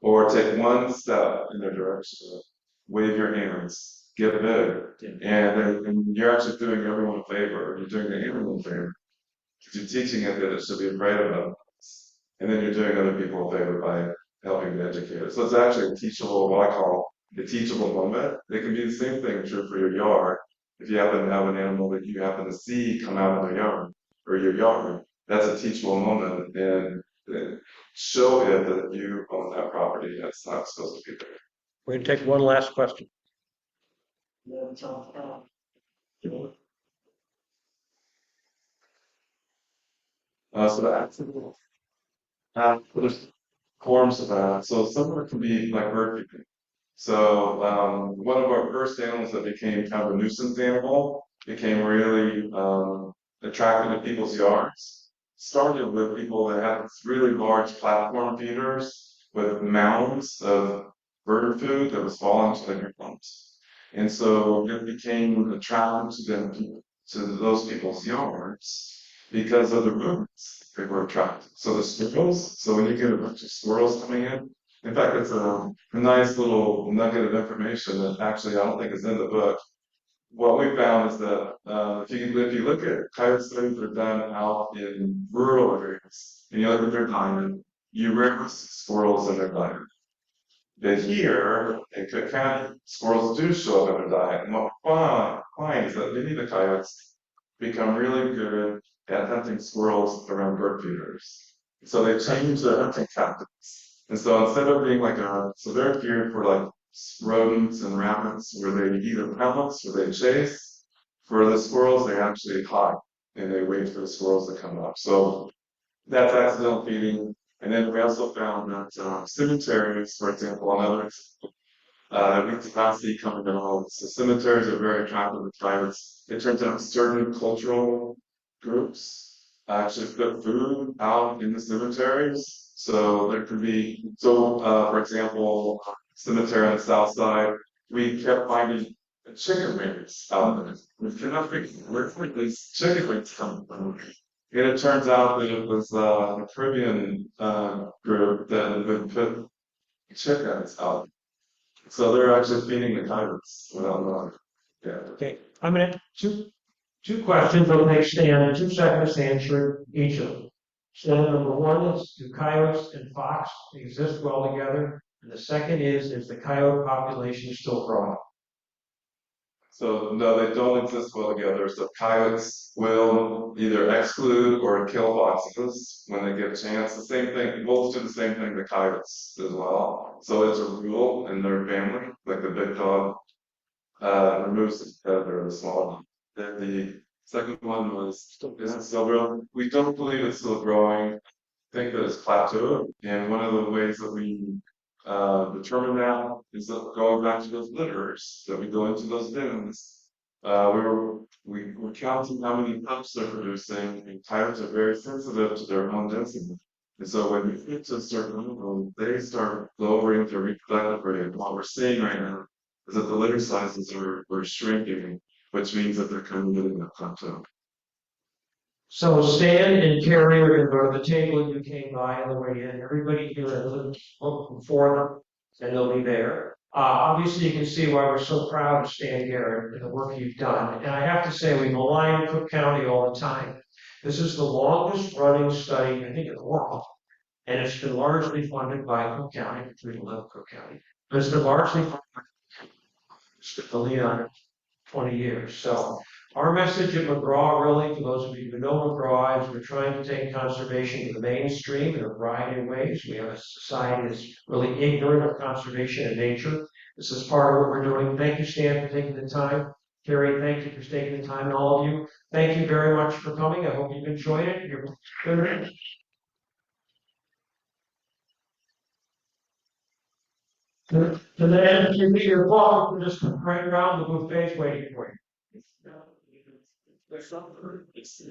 Or take one step in their direction. Wave your hands. Get big, and you're actually doing everyone a favor. You're doing the animal a favor because you're teaching it that it should be afraid of them, and then you're doing other people a favor by helping to educate it. So it's actually a teachable, what I call a teachable moment. It can be the same thing true for your yard. If you happen to have an animal that you happen to see come out of the yard or your yard, that's a teachable moment, and show it that you own that property that's not supposed to be there. We're gonna take one last question. So that's there's forms of that. So some of it can be like bird feeding. So one of our first animals that became kind of a nuisance animal became really attracted to people's yards. Started with people that had really large platform feeders with mounds of bird food that was falling to their homes. And so it became attractive to them, to those people's yards because of the movements they were attracted. So the squirrels, so when you get a bunch of squirrels coming in fact, it's a nice little nugget of information that actually I don't think is in the book. What we found is that if you look at coyote studies that are done out in rural areas and you look at their diet, you rarely see squirrels in their diet. But here in Cook County, squirrels do show up in their diet. And what we find is that many of the coyotes become really good at hunting squirrels around bird feeders. So they change their hunting tactics. And so instead of being so they're geared for like rodents and rabbits where they either pounce or they chase. For the squirrels, they actually hide and they wait for the squirrels to come up. So that's accidental feeding. And then we also found that cemeteries, for example, another we did not see coming at all. So cemeteries are very attractive to coyotes. It turns out certain cultural groups actually put food out in the cemeteries. So there could be, for example, cemetery on the south side, we kept finding chicken wings out there. We could not figure where these chicken wings come from. And it turns out that it was a Caribbean group that would put chickens out. So they're actually feeding the coyotes without knowing. Okay, I'm gonna, two questions, will take Stan 2 seconds to answer each of them. Stan, number one is, do coyotes and fox exist well together? And the second is the coyote population still growing? So no, they don't exist well together. So coyotes will either exclude or kill foxes when they get a chance. The same thing, wolves do the same thing to coyotes as well. So it's a rule in their family, like the big dog removes the head or the small one. Then the second one was, is it still growing? We don't believe it's still growing. Think that it's plateaued, and one of the ways that we determine that is that going back to those litterers that we go into those bins. We're counting how many pups they're producing, and coyotes are very sensitive to their own density. And so when we get to a certain level, they start lowering their reproductive rate. And what we're seeing right now is that the litter sizes are shrinking, which means that they're kind of hitting a plateau. So Stan and Carrie are gonna go to the table you came by on the way in. Everybody here has a book for them, and they'll be there. Obviously, you can see why we're so proud of Stan Garrett and the work you've done. And I have to say, we malign Cook County all the time. This is the longest running study, I think, in the world. And it's been largely funded by Cook County, which we love Cook County. But it's been largely funded by the Leon 20 years. So our message at McGraw, really, for those of you who know McGraw, is we're trying to take conservation to the mainstream in a variety of ways. We have a society that's really ignorant of conservation and nature. This is part of what we're doing. Thank you, Stan, for taking the time. Carrie, thank you for taking the time, and all of you. Thank you very much for coming. I hope you've enjoyed it. To the end, if you your clock, we're just right around the buffet's waiting for you. There's something, it's,